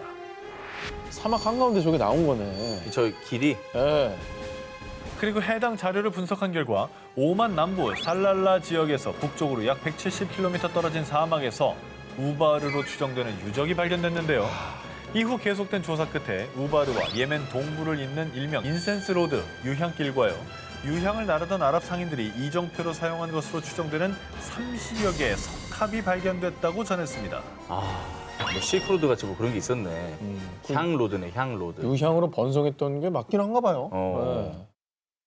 사막 한가운데 저게 나온 거네. 저 길이 예. 그리고 해당 자료를 분석한 결과 오만 남부 살랄라 지역에서 북쪽으로 약 170km 떨어진 사막에서 우바르로 추정되는 유적이 발견됐는데요. 이후 계속된 조사 끝에 우바르와 예멘 동부를 잇는 일명 인센스 로드 유향길과요. 유향을 나르던 아랍 상인들이 이정표로 사용한 것으로 추정되는 30여 개의 석합이 발견됐다고 전했습니다. 뭐 실크로드 같이 뭐 그런 게 있었네. 향로드네, 향로드. 유향으로 번성했던 게 맞긴 한가 봐요. 예.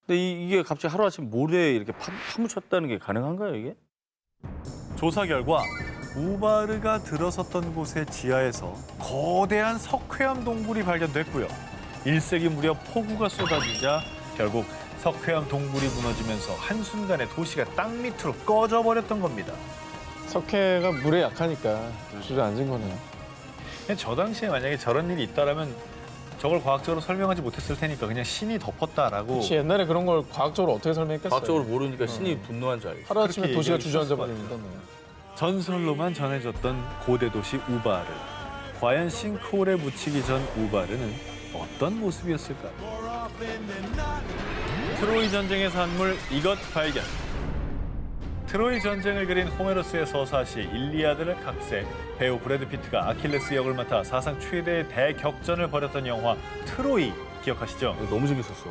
근데 이게 갑자기 하루아침 모래에 이렇게 파묻혔다는 게 가능한가요, 이게? 조사 결과 우바르가 들어섰던 곳의 지하에서 거대한 석회암 동굴이 발견됐고요. 1세기 무렵 폭우가 쏟아지자 결국 석회암 동굴이 무너지면서 한순간에 도시가 땅 밑으로 꺼져버렸던 겁니다. 석회가 물에 약하니까 주저앉은 거네요. 저 당시에 만약에 저런 일이 있다라면 저걸 과학적으로 설명하지 못했을 테니까 그냥 신이 덮었다라고. 혹시 옛날에 그런 걸 과학적으로 어떻게 설명했겠어요? 과학적으로 모르니까 신이 분노한 줄 알겠어. 하루아침에 그렇게 도시가 얘기할 수 있을 주저앉아 것 버립니다. 네. 전설로만 전해졌던 고대 도시 우바르. 과연 싱크홀에 묻히기 전 우바르는 어떤 모습이었을까? 트로이 전쟁의 산물 이것 발견. 트로이 전쟁을 그린 호메로스의 서사시 일리아드를 각색, 배우 브래드 피트가 아킬레스 역을 맡아 사상 최대의 대격전을 벌였던 영화 트로이 기억하시죠? 이거 너무 재밌었어.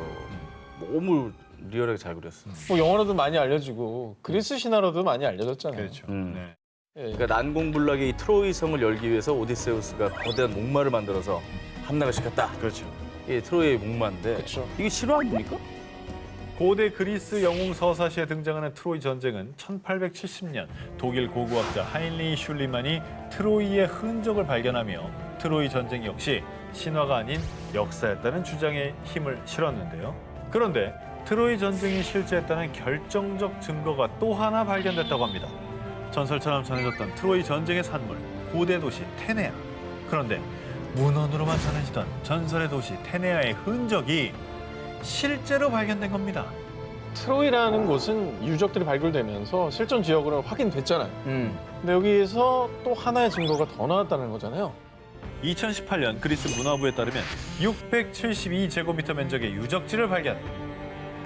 너무 리얼하게 잘 그렸어. 뭐 영어로도 많이 알려지고 그리스 신화로도 많이 알려졌잖아요. 그렇죠. 네. 예. 그러니까 난공불락의 이 트로이 성을 열기 위해서 오디세우스가 거대한 목마를 만들어서 함락을 시켰다. 그렇죠. 이게 트로이의 목마인데 그렇죠. 이게 실화 아닙니까? 고대 그리스 영웅 서사시에 등장하는 트로이 전쟁은 1870년 독일 고고학자 하인리히 슐리만이 트로이의 흔적을 발견하며 트로이 전쟁 역시 신화가 아닌 역사였다는 주장에 힘을 실었는데요. 그런데 트로이 전쟁이 실제했다는 결정적 증거가 또 하나 발견됐다고 합니다. 전설처럼 전해졌던 트로이 전쟁의 산물, 고대 도시 테네아. 그런데 문헌으로만 전해지던 전설의 도시 테네아의 흔적이 실제로 발견된 겁니다. 트로이라는 곳은 유적들이 발굴되면서 실존 지역으로 확인됐잖아요. 근데 여기에서 또 하나의 증거가 더 나왔다는 거잖아요. 2018년 그리스 문화부에 따르면 672제곱미터 면적의 유적지를 발견.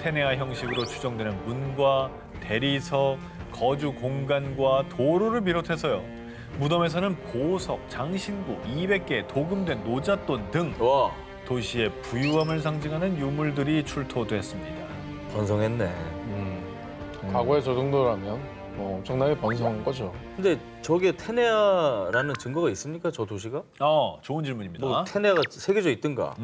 테네아 형식으로 추정되는 문과 대리석, 거주 공간과 도로를 비롯해서요. 무덤에서는 보석, 장신구, 200개의 도금된 노잣돈 등 와, 도시의 부유함을 상징하는 유물들이 출토됐습니다. 번성했네. 과거에 저 정도라면 뭐 엄청나게 번성한 거죠. 근데 저게 테네아라는 증거가 있습니까? 저 도시가? 좋은 질문입니다. 뭐 테네아가 새겨져 있든가.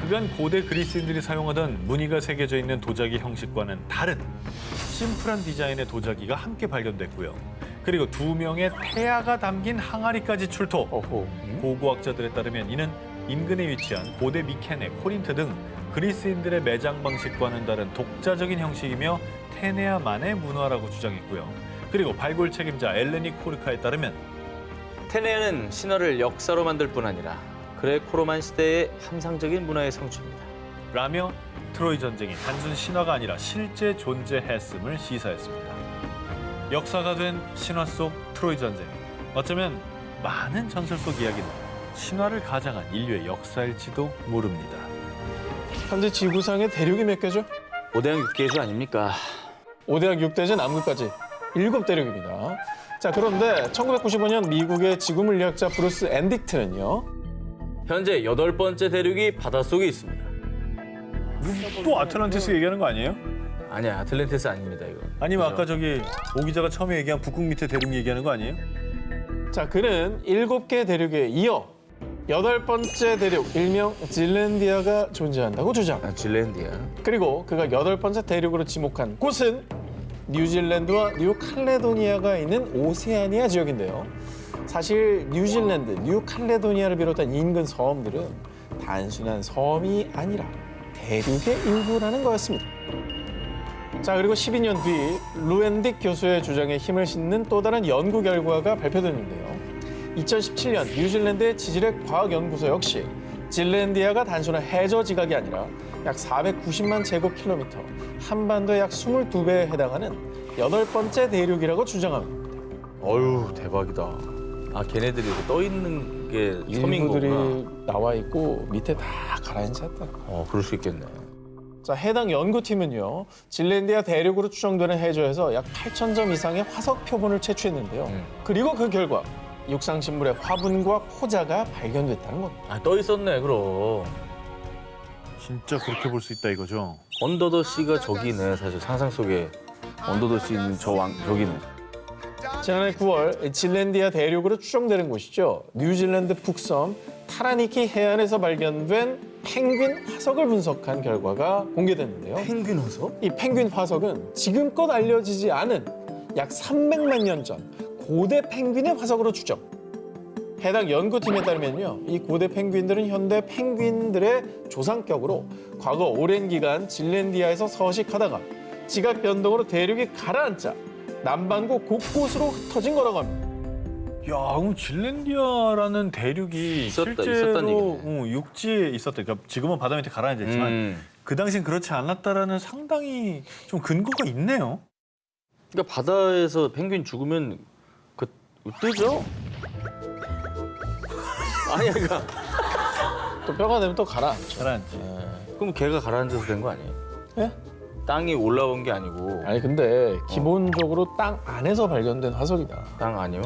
그간 고대 그리스인들이 사용하던 무늬가 새겨져 있는 도자기 형식과는 다른 심플한 디자인의 도자기가 함께 발견됐고요. 그리고 2명의 태아가 담긴 항아리까지 출토. 어호. 고고학자들에 따르면 이는 인근에 위치한 고대 미케네, 코린트 등 그리스인들의 매장 방식과는 다른 독자적인 형식이며 테네아만의 문화라고 주장했고요. 그리고 발굴 책임자 엘레니 코르카에 따르면 테네아는 신화를 역사로 만들 뿐 아니라 그레코로만 시대의 환상적인 문화의 성취입니다. 라며 트로이 전쟁이 단순 신화가 아니라 실제 존재했음을 시사했습니다. 역사가 된 신화 속 트로이 전쟁. 어쩌면 많은 전설 속 이야기는 신화를 가장한 인류의 역사일지도 모릅니다. 현재 지구상의 대륙이 몇 개죠? 5대양 6개주 아닙니까? 5대양 6대제 남극까지 7대륙입니다. 자, 그런데 1995년 미국의 지구물리학자 브루스 앤딕트는요. 현재 8번째 대륙이 바닷속에 있습니다. 또 아틀란티스 얘기하는 거 아니에요? 아니야, 아틀란티스 아닙니다, 이거. 아니면 그죠? 아까 저기 오 기자가 처음에 얘기한 북극 밑에 대륙 얘기하는 거 아니에요? 자, 그는 7개 대륙에 이어 8번째 대륙, 일명 질랜디아가 존재한다고 주장. 아, 질랜디아. 그리고 그가 8번째 대륙으로 지목한 곳은 뉴질랜드와 뉴칼레도니아가 있는 오세아니아 지역인데요. 사실 뉴질랜드, 뉴칼레도니아를 비롯한 인근 섬들은 단순한 섬이 아니라 대륙의 일부라는 거였습니다. 자, 그리고 12년 뒤 루엔딕 교수의 주장에 힘을 싣는 또 다른 연구 결과가 발표됐는데요. 2017년 뉴질랜드의 지질학 과학연구소 역시 질랜디아가 단순한 해저 지각이 아니라 약 490만 제곱킬로미터, 한반도의 약 22배에 해당하는 8번째 대륙이라고 주장합니다. 어휴, 대박이다. 아, 걔네들이 이렇게 떠 있는 게 섬인 거구나. 일부들이 나와 있고 밑에 다 가라앉아 있다. 그럴 수 있겠네. 자, 해당 연구팀은요, 질랜디아 대륙으로 추정되는 해저에서 약 8,000점 이상의 화석 표본을 채취했는데요. 그리고 그 결과 육상신물의 화분과 포자가 발견됐다는 겁니다. 아, 떠 있었네, 그럼. 진짜 그렇게 볼 수 있다 이거죠? 언더더 씨가 저기네, 사실 상상 속에. 언더더 씨 있는 저기네. 지난해 9월 질랜디아 대륙으로 추정되는 곳이죠. 뉴질랜드 북섬 타라니키 해안에서 발견된 펭귄 화석을 분석한 결과가 공개됐는데요. 펭귄 화석? 이 펭귄 화석은 지금껏 알려지지 않은 약 300만 년 전 고대 펭귄의 화석으로 추정. 해당 연구팀에 따르면요, 이 고대 펭귄들은 현대 펭귄들의 조상격으로 과거 오랜 기간 질랜디아에서 서식하다가 지각 변동으로 대륙이 가라앉자 남반구 곳곳으로 흩어진 거라고 합니다. 야, 그럼 질랜디아라는 대륙이 있었다는 실제로 얘기네. 육지에 있었다. 그러니까 지금은 바다 밑에 가라앉아 있지만 그 당시엔 그렇지 않았다라는 상당히 좀 근거가 있네요. 그러니까 바다에서 펭귄 죽으면 뜨죠? 아니, 그러니까. 또 뼈가 되면 또 가라앉죠. 가라앉지. 그럼 걔가 가라앉아서 된 거 아니에요? 예? 땅이 올라온 게 아니고 아니 근데 기본적으로 땅 안에서 발견된 화석이다. 땅 아니요?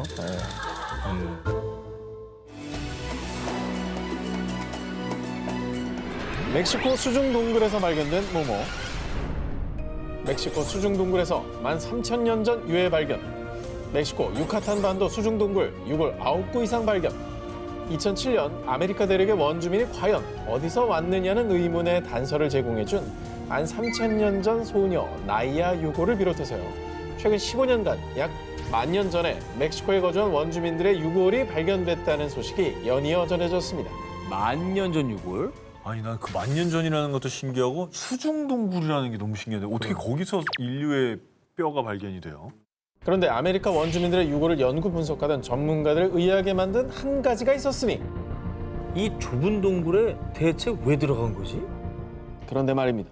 멕시코 수중 동굴에서 발견된 모모. 멕시코 수중 동굴에서 13,000년 전 유해 발견. 멕시코 유카탄 반도 수중 동굴 6월 9구 이상 발견. 2007년 아메리카 대륙의 원주민이 과연 어디서 왔느냐는 의문의 단서를 제공해준 13,000년 전 소녀 나이아 유고를 비롯해서요. 최근 15년간 약 10,000년 전에 멕시코에 거주한 원주민들의 유골이 발견됐다는 소식이 연이어 전해졌습니다. 10,000년 전 유골? 아니 난 그 10,000년 전이라는 것도 신기하고 수중동굴이라는 게 너무 신기한데 어떻게 거기서 인류의 뼈가 발견이 돼요? 그런데 아메리카 원주민들의 유골을 연구 분석하던 전문가들을 의아하게 만든 한 가지가 있었으니 이 좁은 동굴에 대체 왜 들어간 거지? 그런데 말입니다.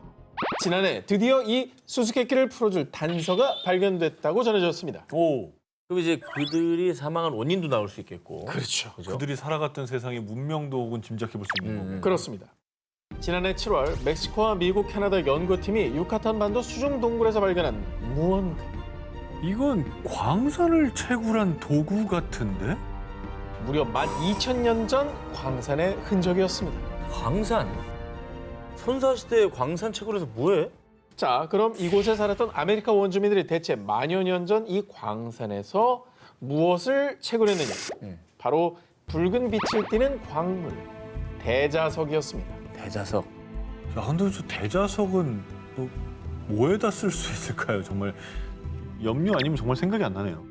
지난해 드디어 이 수수께끼를 풀어줄 단서가 발견됐다고 전해졌습니다. 오, 그럼 이제 그들이 사망한 원인도 나올 수 있겠고. 그렇죠. 그죠? 그들이 살아갔던 세상의 문명도 혹은 짐작해 볼 수 있는 거고. 그렇습니다. 지난해 7월 멕시코와 미국, 캐나다 연구팀이 유카탄 반도 수중 동굴에서 발견한 무언가. 이건 광산을 채굴한 도구 같은데? 무려 12,000년 전 광산의 흔적이었습니다. 광산. 선사시대 광산 채굴에서 뭐해? 자, 그럼 이곳에 살았던 아메리카 원주민들이 대체 만여 년 전 이 광산에서 무엇을 채굴했느냐? 바로 붉은 빛을 띠는 광물, 대자석이었습니다. 대자석. 야, 근데 저 대자석은 뭐에다 쓸 수 있을까요? 정말 염료 아니면 정말 생각이 안 나네요.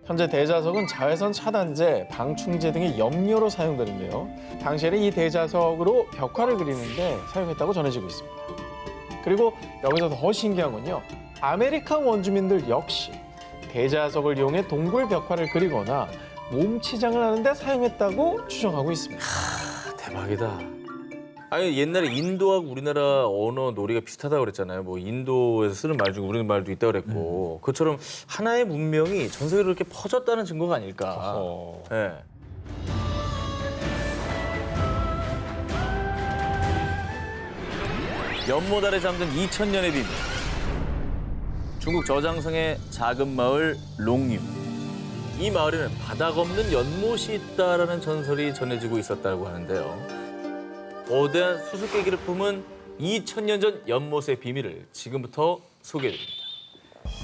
현재 대자석은 자외선 차단제, 방충제 등의 염료로 사용되는데요. 당시에는 이 대자석으로 벽화를 그리는데 사용했다고 전해지고 있습니다. 그리고 여기서 더 신기한 건요. 아메리칸 원주민들 역시 대자석을 이용해 동굴 벽화를 그리거나 몸치장을 하는데 사용했다고 추정하고 있습니다. 대박이다. 아니 옛날에 인도하고 우리나라 언어 놀이가 비슷하다고 그랬잖아요. 뭐 인도에서 쓰는 말 중에 우리 말도 있다고 그랬고 그것처럼 하나의 문명이 전 세계로 이렇게 퍼졌다는 증거가 아닐까. 예. 연못 아래 잠든 2000년의 비밀. 중국 저장성의 작은 마을 롱유. 이 마을에는 바닥 없는 연못이 있다라는 전설이 전해지고 있었다고 하는데요. 거대한 수수께끼를 품은 2000년 전 연못의 비밀을 지금부터 소개해드립니다.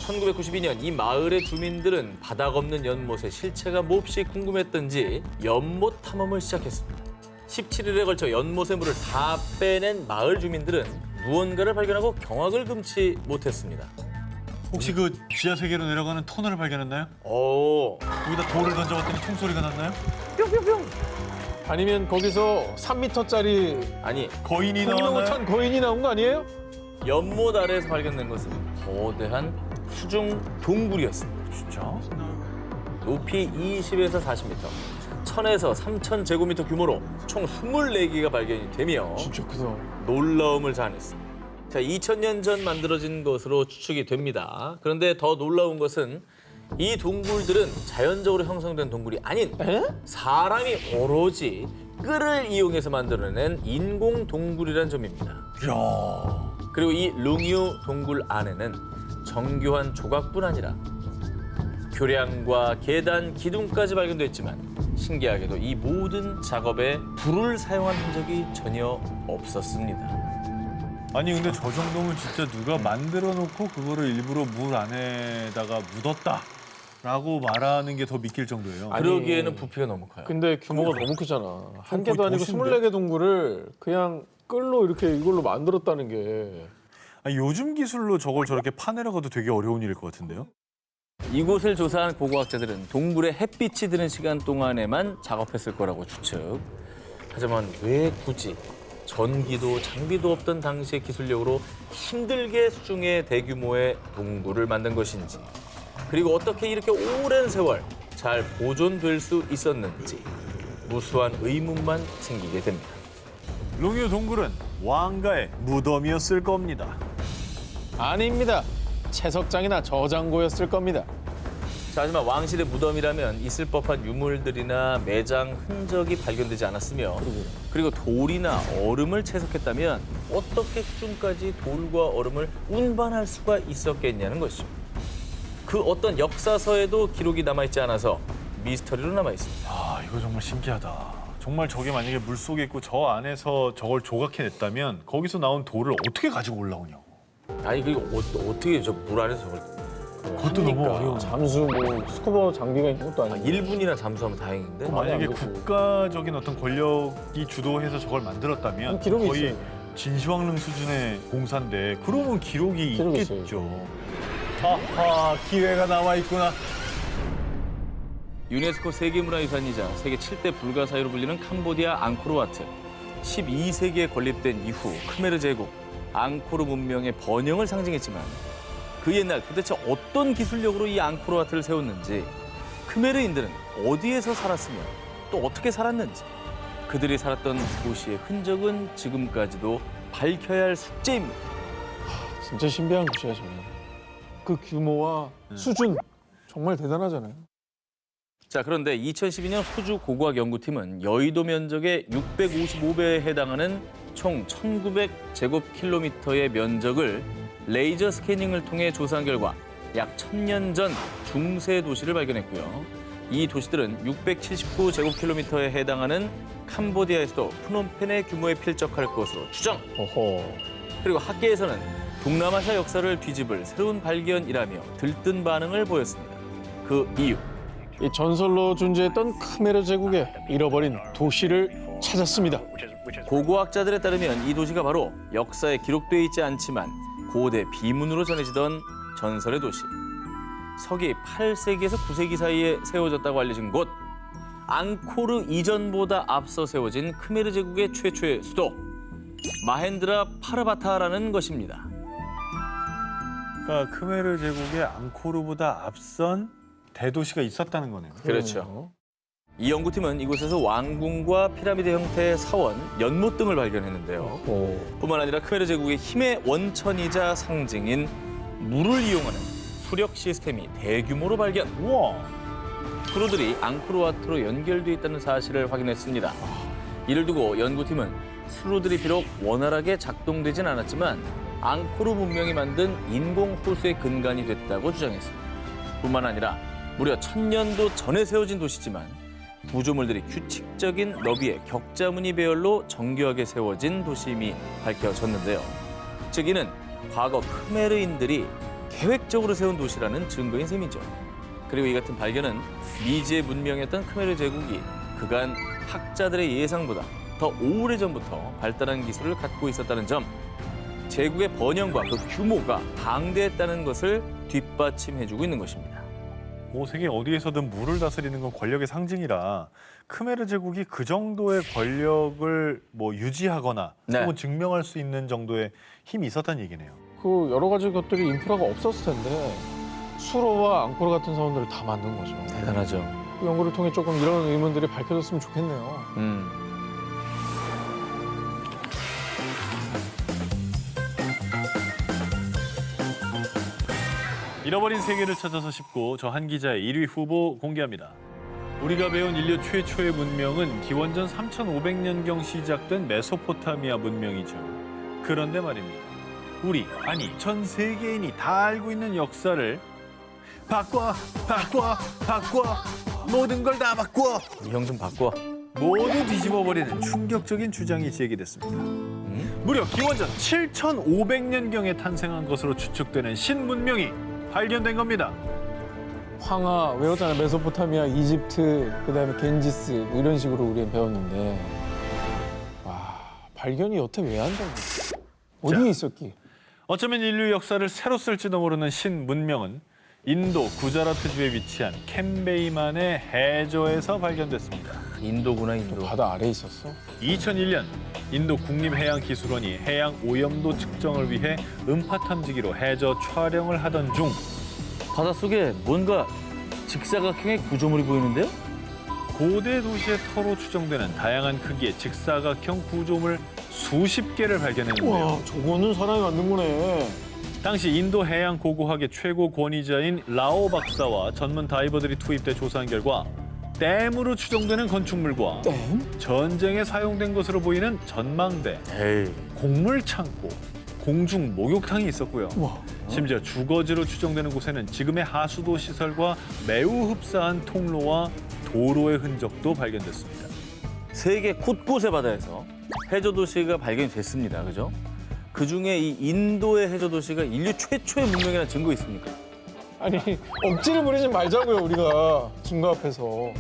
1992년 이 마을의 주민들은 바닥 없는 연못의 실체가 몹시 궁금했던지 연못 탐험을 시작했습니다. 17일에 걸쳐 연못의 물을 다 빼낸 마을 주민들은 무언가를 발견하고 경악을 금치 못했습니다. 혹시 그 지하 세계로 내려가는 터널을 발견했나요? 오, 여기다 돌을 던져봤더니 총소리가 났나요? 아니면 거기서 3m짜리 아니 거인이 생명을 나왔나요? 탄 거인이 나온 거 아니에요? 연못 아래에서 발견된 것은 거대한 수중 동굴이었습니다. 진짜? 높이 20에서 40m, 1000에서 3000 제곱미터 규모로 총 24개가 발견이 되며 진짜 크다. 놀라움을 자아냈습니다. 자, 2000년 전 만들어진 것으로 추측이 됩니다. 그런데 더 놀라운 것은 이 동굴들은 자연적으로 형성된 동굴이 아닌 사람이 오로지 끈을 이용해서 만들어낸 인공 동굴이라는 점입니다. 이야. 그리고 이 룽유 동굴 안에는 정교한 조각뿐 아니라 교량과 계단, 기둥까지 발견됐지만 신기하게도 이 모든 작업에 불을 사용한 흔적이 전혀 없었습니다. 아니 근데 저 정도면 진짜 누가 만들어 놓고 그거를 일부러 물 안에다가 묻었다라고 말하는 게 더 믿길 정도예요. 아니, 그러기에는 부피가 너무 커요. 근데 규모가 너무 크잖아. 한 개도 거의 아니고 도시인데? 24개 동굴을 그냥 끌로 이렇게 이걸로 만들었다는 게. 아니, 요즘 기술로 저걸 저렇게 파내려가도 되게 어려운 일일 것 같은데요? 이곳을 조사한 고고학자들은 동굴에 햇빛이 드는 시간 동안에만 작업했을 거라고 추측. 하지만 왜 굳이 전기도 장비도 없던 당시의 기술력으로 힘들게 수중의 대규모의 동굴을 만든 것인지, 그리고 어떻게 이렇게 오랜 세월 잘 보존될 수 있었는지 무수한 의문만 생기게 됩니다. 롱유 동굴은 왕가의 무덤이었을 겁니다. 아닙니다. 채석장이나 저장고였을 겁니다. 자, 하지만 왕실의 무덤이라면 있을 법한 유물들이나 매장 흔적이 발견되지 않았으며 그리고 돌이나 얼음을 채석했다면 어떻게 수중까지 돌과 얼음을 운반할 수가 있었겠냐는 것이죠. 그 어떤 역사서에도 기록이 남아있지 않아서 미스터리로 남아있습니다. 아, 이거 정말 신기하다. 정말 저게 만약에 물속에 있고 저 안에서 저걸 조각해냈다면 거기서 나온 돌을 어떻게 가지고 올라오냐고. 아니 그리고 어떻게 저 물 안에서 저걸 그것도 너무 어려워. 잠수 뭐 스쿠버 장비가 있는 것도 아니고. 1분이나 잠수하면 다행인데. 만약에 안 되고. 국가적인 어떤 권력이 주도해서 저걸 만들었다면 기록이 거의 있어요. 진시황릉 수준의 공사인데 그러면 기록이 기록이 있겠죠. 아하, 기회가 나와 있구나. 유네스코 세계문화유산이자 세계 7대 불가사의로 불리는 캄보디아 앙코르와트. 12세기에 건립된 이후 크메르 제국, 앙코르 문명의 번영을 상징했지만 그 옛날 도대체 어떤 기술력으로 이 앙코르와트를 세웠는지, 크메르인들은 어디에서 살았으며 또 어떻게 살았는지, 그들이 살았던 도시의 흔적은 지금까지도 밝혀야 할 숙제입니다. 진짜 신비한 곳이야 저는. 그 규모와 수준 정말 대단하잖아요. 자, 그런데 2012년 호주 고고학 연구팀은 여의도 면적의 655배에 해당하는 총 1900제곱킬로미터의 면적을 레이저 스캐닝을 통해 조사한 결과 약 1000년 전 중세 도시를 발견했고요. 이 도시들은 679제곱킬로미터에 해당하는 캄보디아의 수도 프놈펜의 규모에 필적할 것으로 추정. 어허. 그리고 학계에서는 동남아시아 역사를 뒤집을 새로운 발견이라며 들뜬 반응을 보였습니다. 그 이유. 이 전설로 존재했던 크메르 제국의 잃어버린 도시를 찾았습니다. 고고학자들에 따르면 이 도시가 바로 역사에 기록되어 있지 않지만 고대 비문으로 전해지던 전설의 도시. 서기 8세기에서 9세기 사이에 세워졌다고 알려진 곳. 앙코르 이전보다 앞서 세워진 크메르 제국의 최초의 수도. 마헨드라 파르바타라는 것입니다. 그러니까 크메르 제국의 앙코르보다 앞선 대도시가 있었다는 거네요. 그렇죠. 이 연구팀은 이곳에서 왕궁과 피라미드 형태의 사원, 연못 등을 발견했는데요. 뿐만 아니라 크메르 제국의 힘의 원천이자 상징인 물을 이용하는 수력 시스템이 대규모로 발견. 우와. 수로들이 앙코르와트로 연결돼 있다는 사실을 확인했습니다. 이를 두고 연구팀은 수로들이 비록 원활하게 작동되진 않았지만 앙코르 문명이 만든 인공 호수의 근간이 됐다고 주장했습니다. 뿐만 아니라 무려 1000년도 전에 세워진 도시지만 구조물들이 규칙적인 너비의 격자무늬 배열로 정교하게 세워진 도시임이 밝혀졌는데요. 즉 이는 과거 크메르인들이 계획적으로 세운 도시라는 증거인 셈이죠. 그리고 이 같은 발견은 미지의 문명이었던 크메르 제국이 그간 학자들의 예상보다 더 오래전부터 발달한 기술을 갖고 있었다는 점, 제국의 번영과 그 규모가 방대했다는 것을 뒷받침해주고 있는 것입니다. 뭐 세계 어디에서든 물을 다스리는 건 권력의 상징이라 크메르 제국이 그 정도의 권력을 뭐 유지하거나 네. 혹은 증명할 수 있는 정도의 힘이 있었다는 얘기네요. 그 여러 가지 것들이 인프라가 없었을 텐데 수로와 앙코르 같은 사원들을 다 만든 거죠. 대단하죠. 그 연구를 통해 조금 이런 의문들이 밝혀졌으면 좋겠네요. 잃어버린 세계를 찾아서 싶고 저 한 기자의 1위 후보 공개합니다. 우리가 배운 인류 최초의 문명은 기원전 3500년경 시작된 메소포타미아 문명이죠. 그런데 말입니다. 우리, 아니 전 세계인이 다 알고 있는 역사를 바꿔 모든 걸 다 바꿔 이 형 좀 바꿔. 모두 뒤집어버리는 충격적인 주장이 제기됐습니다. 무려 기원전 7500년경에 탄생한 것으로 추측되는 신문명이 발견된 겁니다. 황하 외웠잖아요. 메소포타미아, 이집트, 그다음에 겐지스 뭐 이런 식으로 우리는 배웠는데 와 발견이 여태 왜 안 된 거야? 어디에 있었기? 어쩌면 인류 역사를 새로 쓸지도 모르는 신문명은 인도 구자라트주에 위치한 캔베이만의 해저에서 발견됐습니다. 인도구나, 인도. 바다 아래에 있었어? 2001년 인도 국립해양기술원이 해양 오염도 측정을 위해 음파 탐지기로 해저 촬영을 하던 중 바닷속에 뭔가 직사각형의 구조물이 보이는데요? 고대 도시의 터로 추정되는 다양한 크기의 직사각형 구조물 수십 개를 발견했는데요. 와 저거는 사람이 만든 거네. 당시 인도 해양 고고학의 최고 권위자인 라오 박사와 전문 다이버들이 투입돼 조사한 결과 댐으로 추정되는 건축물과 댐? 전쟁에 사용된 것으로 보이는 전망대, 에이. 곡물 창고, 공중 목욕탕이 있었고요. 와. 심지어 주거지로 추정되는 곳에는 지금의 하수도 시설과 매우 흡사한 통로와 도로의 흔적도 발견됐습니다. 세계 곳곳의 바다에서 해저 도시가 발견이 됐습니다. 그죠? 그중에 이 인도의 해저 도시가 인류 최초의 문명이라는 증거 있습니까? 아니 억지를 부리지 말자고요 우리가 증거 앞에서.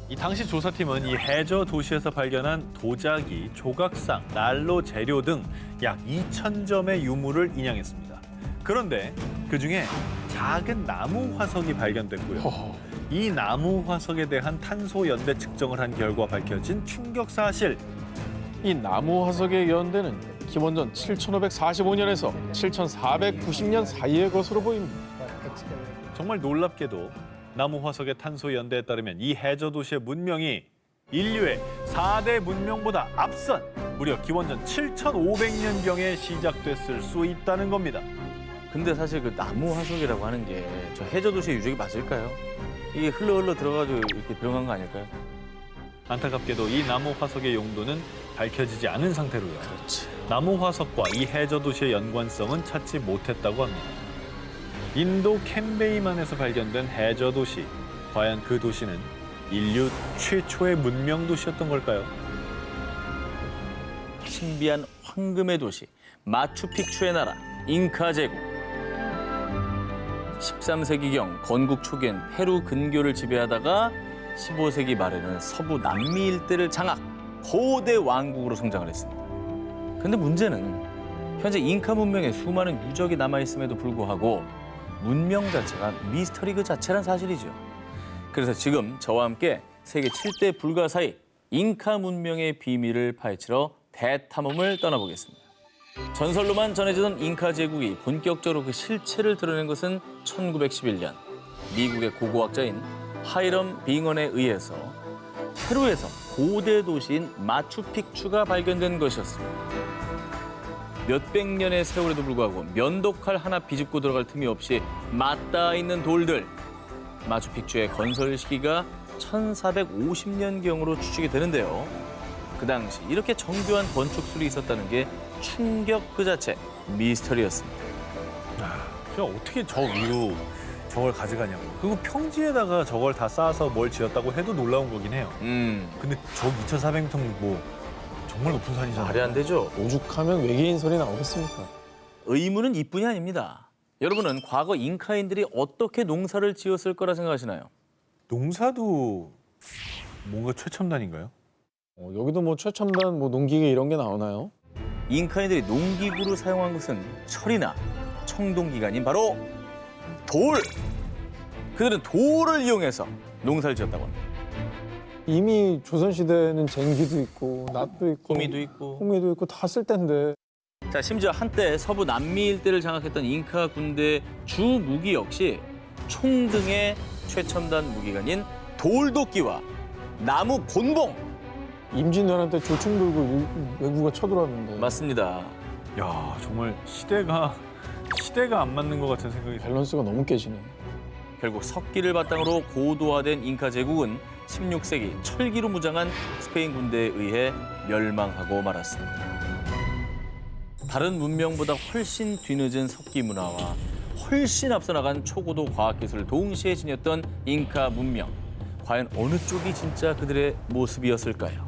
이 당시 조사팀은 이 해저 도시에서 발견한 도자기, 조각상, 난로 재료 등 약 2,000점의 유물을 인양했습니다. 그런데 그중에 작은 나무 화석이 발견됐고요. 이 나무 화석에 대한 탄소 연대 측정을 한 결과 밝혀진 충격 사실. 이 나무 화석의 연대는 기원전 7545년에서 7490년 사이의 것으로 보입니다. 정말 놀랍게도 나무 화석의 탄소 연대에 따르면 이 해저 도시의 문명이 인류의 4대 문명보다 앞선 무려 기원전 7500년경에 시작됐을 수 있다는 겁니다. 근데 사실 그 나무 화석이라고 하는 게 저 해저 도시의 유적이 맞을까요? 이게 흘러 들어가지고 이렇게 들어간 거 아닐까요? 안타깝게도 이 나무 화석의 용도는 밝혀지지 않은 상태로요. 나무 화석과 이 해저 도시의 연관성은 찾지 못했다고 합니다. 인도 캔베이만에서 발견된 해저 도시. 과연 그 도시는 인류 최초의 문명 도시였던 걸까요? 신비한 황금의 도시 마추픽추의 나라 잉카 제국. 13세기경 건국 초기엔 페루 근교를 지배하다가 15세기 말에는 서부 남미 일대를 장악, 거대 왕국으로 성장을 했습니다. 근데 문제는 현재 잉카 문명에 수많은 유적이 남아있음에도 불구하고 문명 자체가 미스터리 그 자체란 사실이죠. 그래서 지금 저와 함께 세계 7대 불가사의 잉카 문명의 비밀을 파헤치러 대탐험을 떠나보겠습니다. 전설로만 전해지던 잉카 제국이 본격적으로 그 실체를 드러낸 것은 1911년 미국의 고고학자인 하이럼 빙언에 의해서 페루에서 고대 도시인 마추픽추가 발견된 것이었습니다. 몇백 년의 세월에도 불구하고 면도칼 하나 비집고 들어갈 틈이 없이 맞닿아 있는 돌들. 마추픽추의 건설 시기가 1450년경으로 추측이 되는데요. 그 당시 이렇게 정교한 건축술이 있었다는 게 충격 그 자체, 미스터리였습니다. 그냥 어떻게 저 위로 저걸 가져가냐고. 그리고 평지에다가 저걸 다 쌓아서 뭘 지었다고 해도 놀라운 거긴 해요. 근데 저 2,400m 뭐 정말 높은 산이잖아요. 말이 안 되죠. 오죽하면 외계인 소리 나오겠습니까? 의문은 이뿐이 아닙니다. 여러분은 과거 잉카인들이 어떻게 농사를 지었을 거라 생각하시나요? 농사도 뭔가 최첨단인가요? 여기도 뭐 최첨단 뭐 농기계 이런 게 나오나요? 잉카인들이 농기구로 사용한 것은 철이나 청동기가 아닌 바로 돌! 그들은 돌을 이용해서 농사를 지었다고 합니다. 이미 조선시대에는 쟁기도 있고 낫도 있고 호미도 있고. 호미도 있고 다 쓸 텐데 자, 심지어 한때 서부 남미 일대를 장악했던 잉카 군대의 주 무기 역시 총 등의 최첨단 무기가 아닌 돌도끼와 나무 곤봉! 임진왜란 때 조총 들고 외구가 쳐들어왔는데 맞습니다. 야, 정말 시대가 안 맞는 것 같은 생각이 들어요. 밸런스가 너무 깨지네. 결국 석기를 바탕으로 고도화된 잉카 제국은 16세기 철기로 무장한 스페인 군대에 의해 멸망하고 말았습니다. 다른 문명보다 훨씬 뒤늦은 석기 문화와 훨씬 앞서 나간 초고도 과학기술을 동시에 지녔던 잉카 문명. 과연 어느 쪽이 진짜 그들의 모습이었을까요?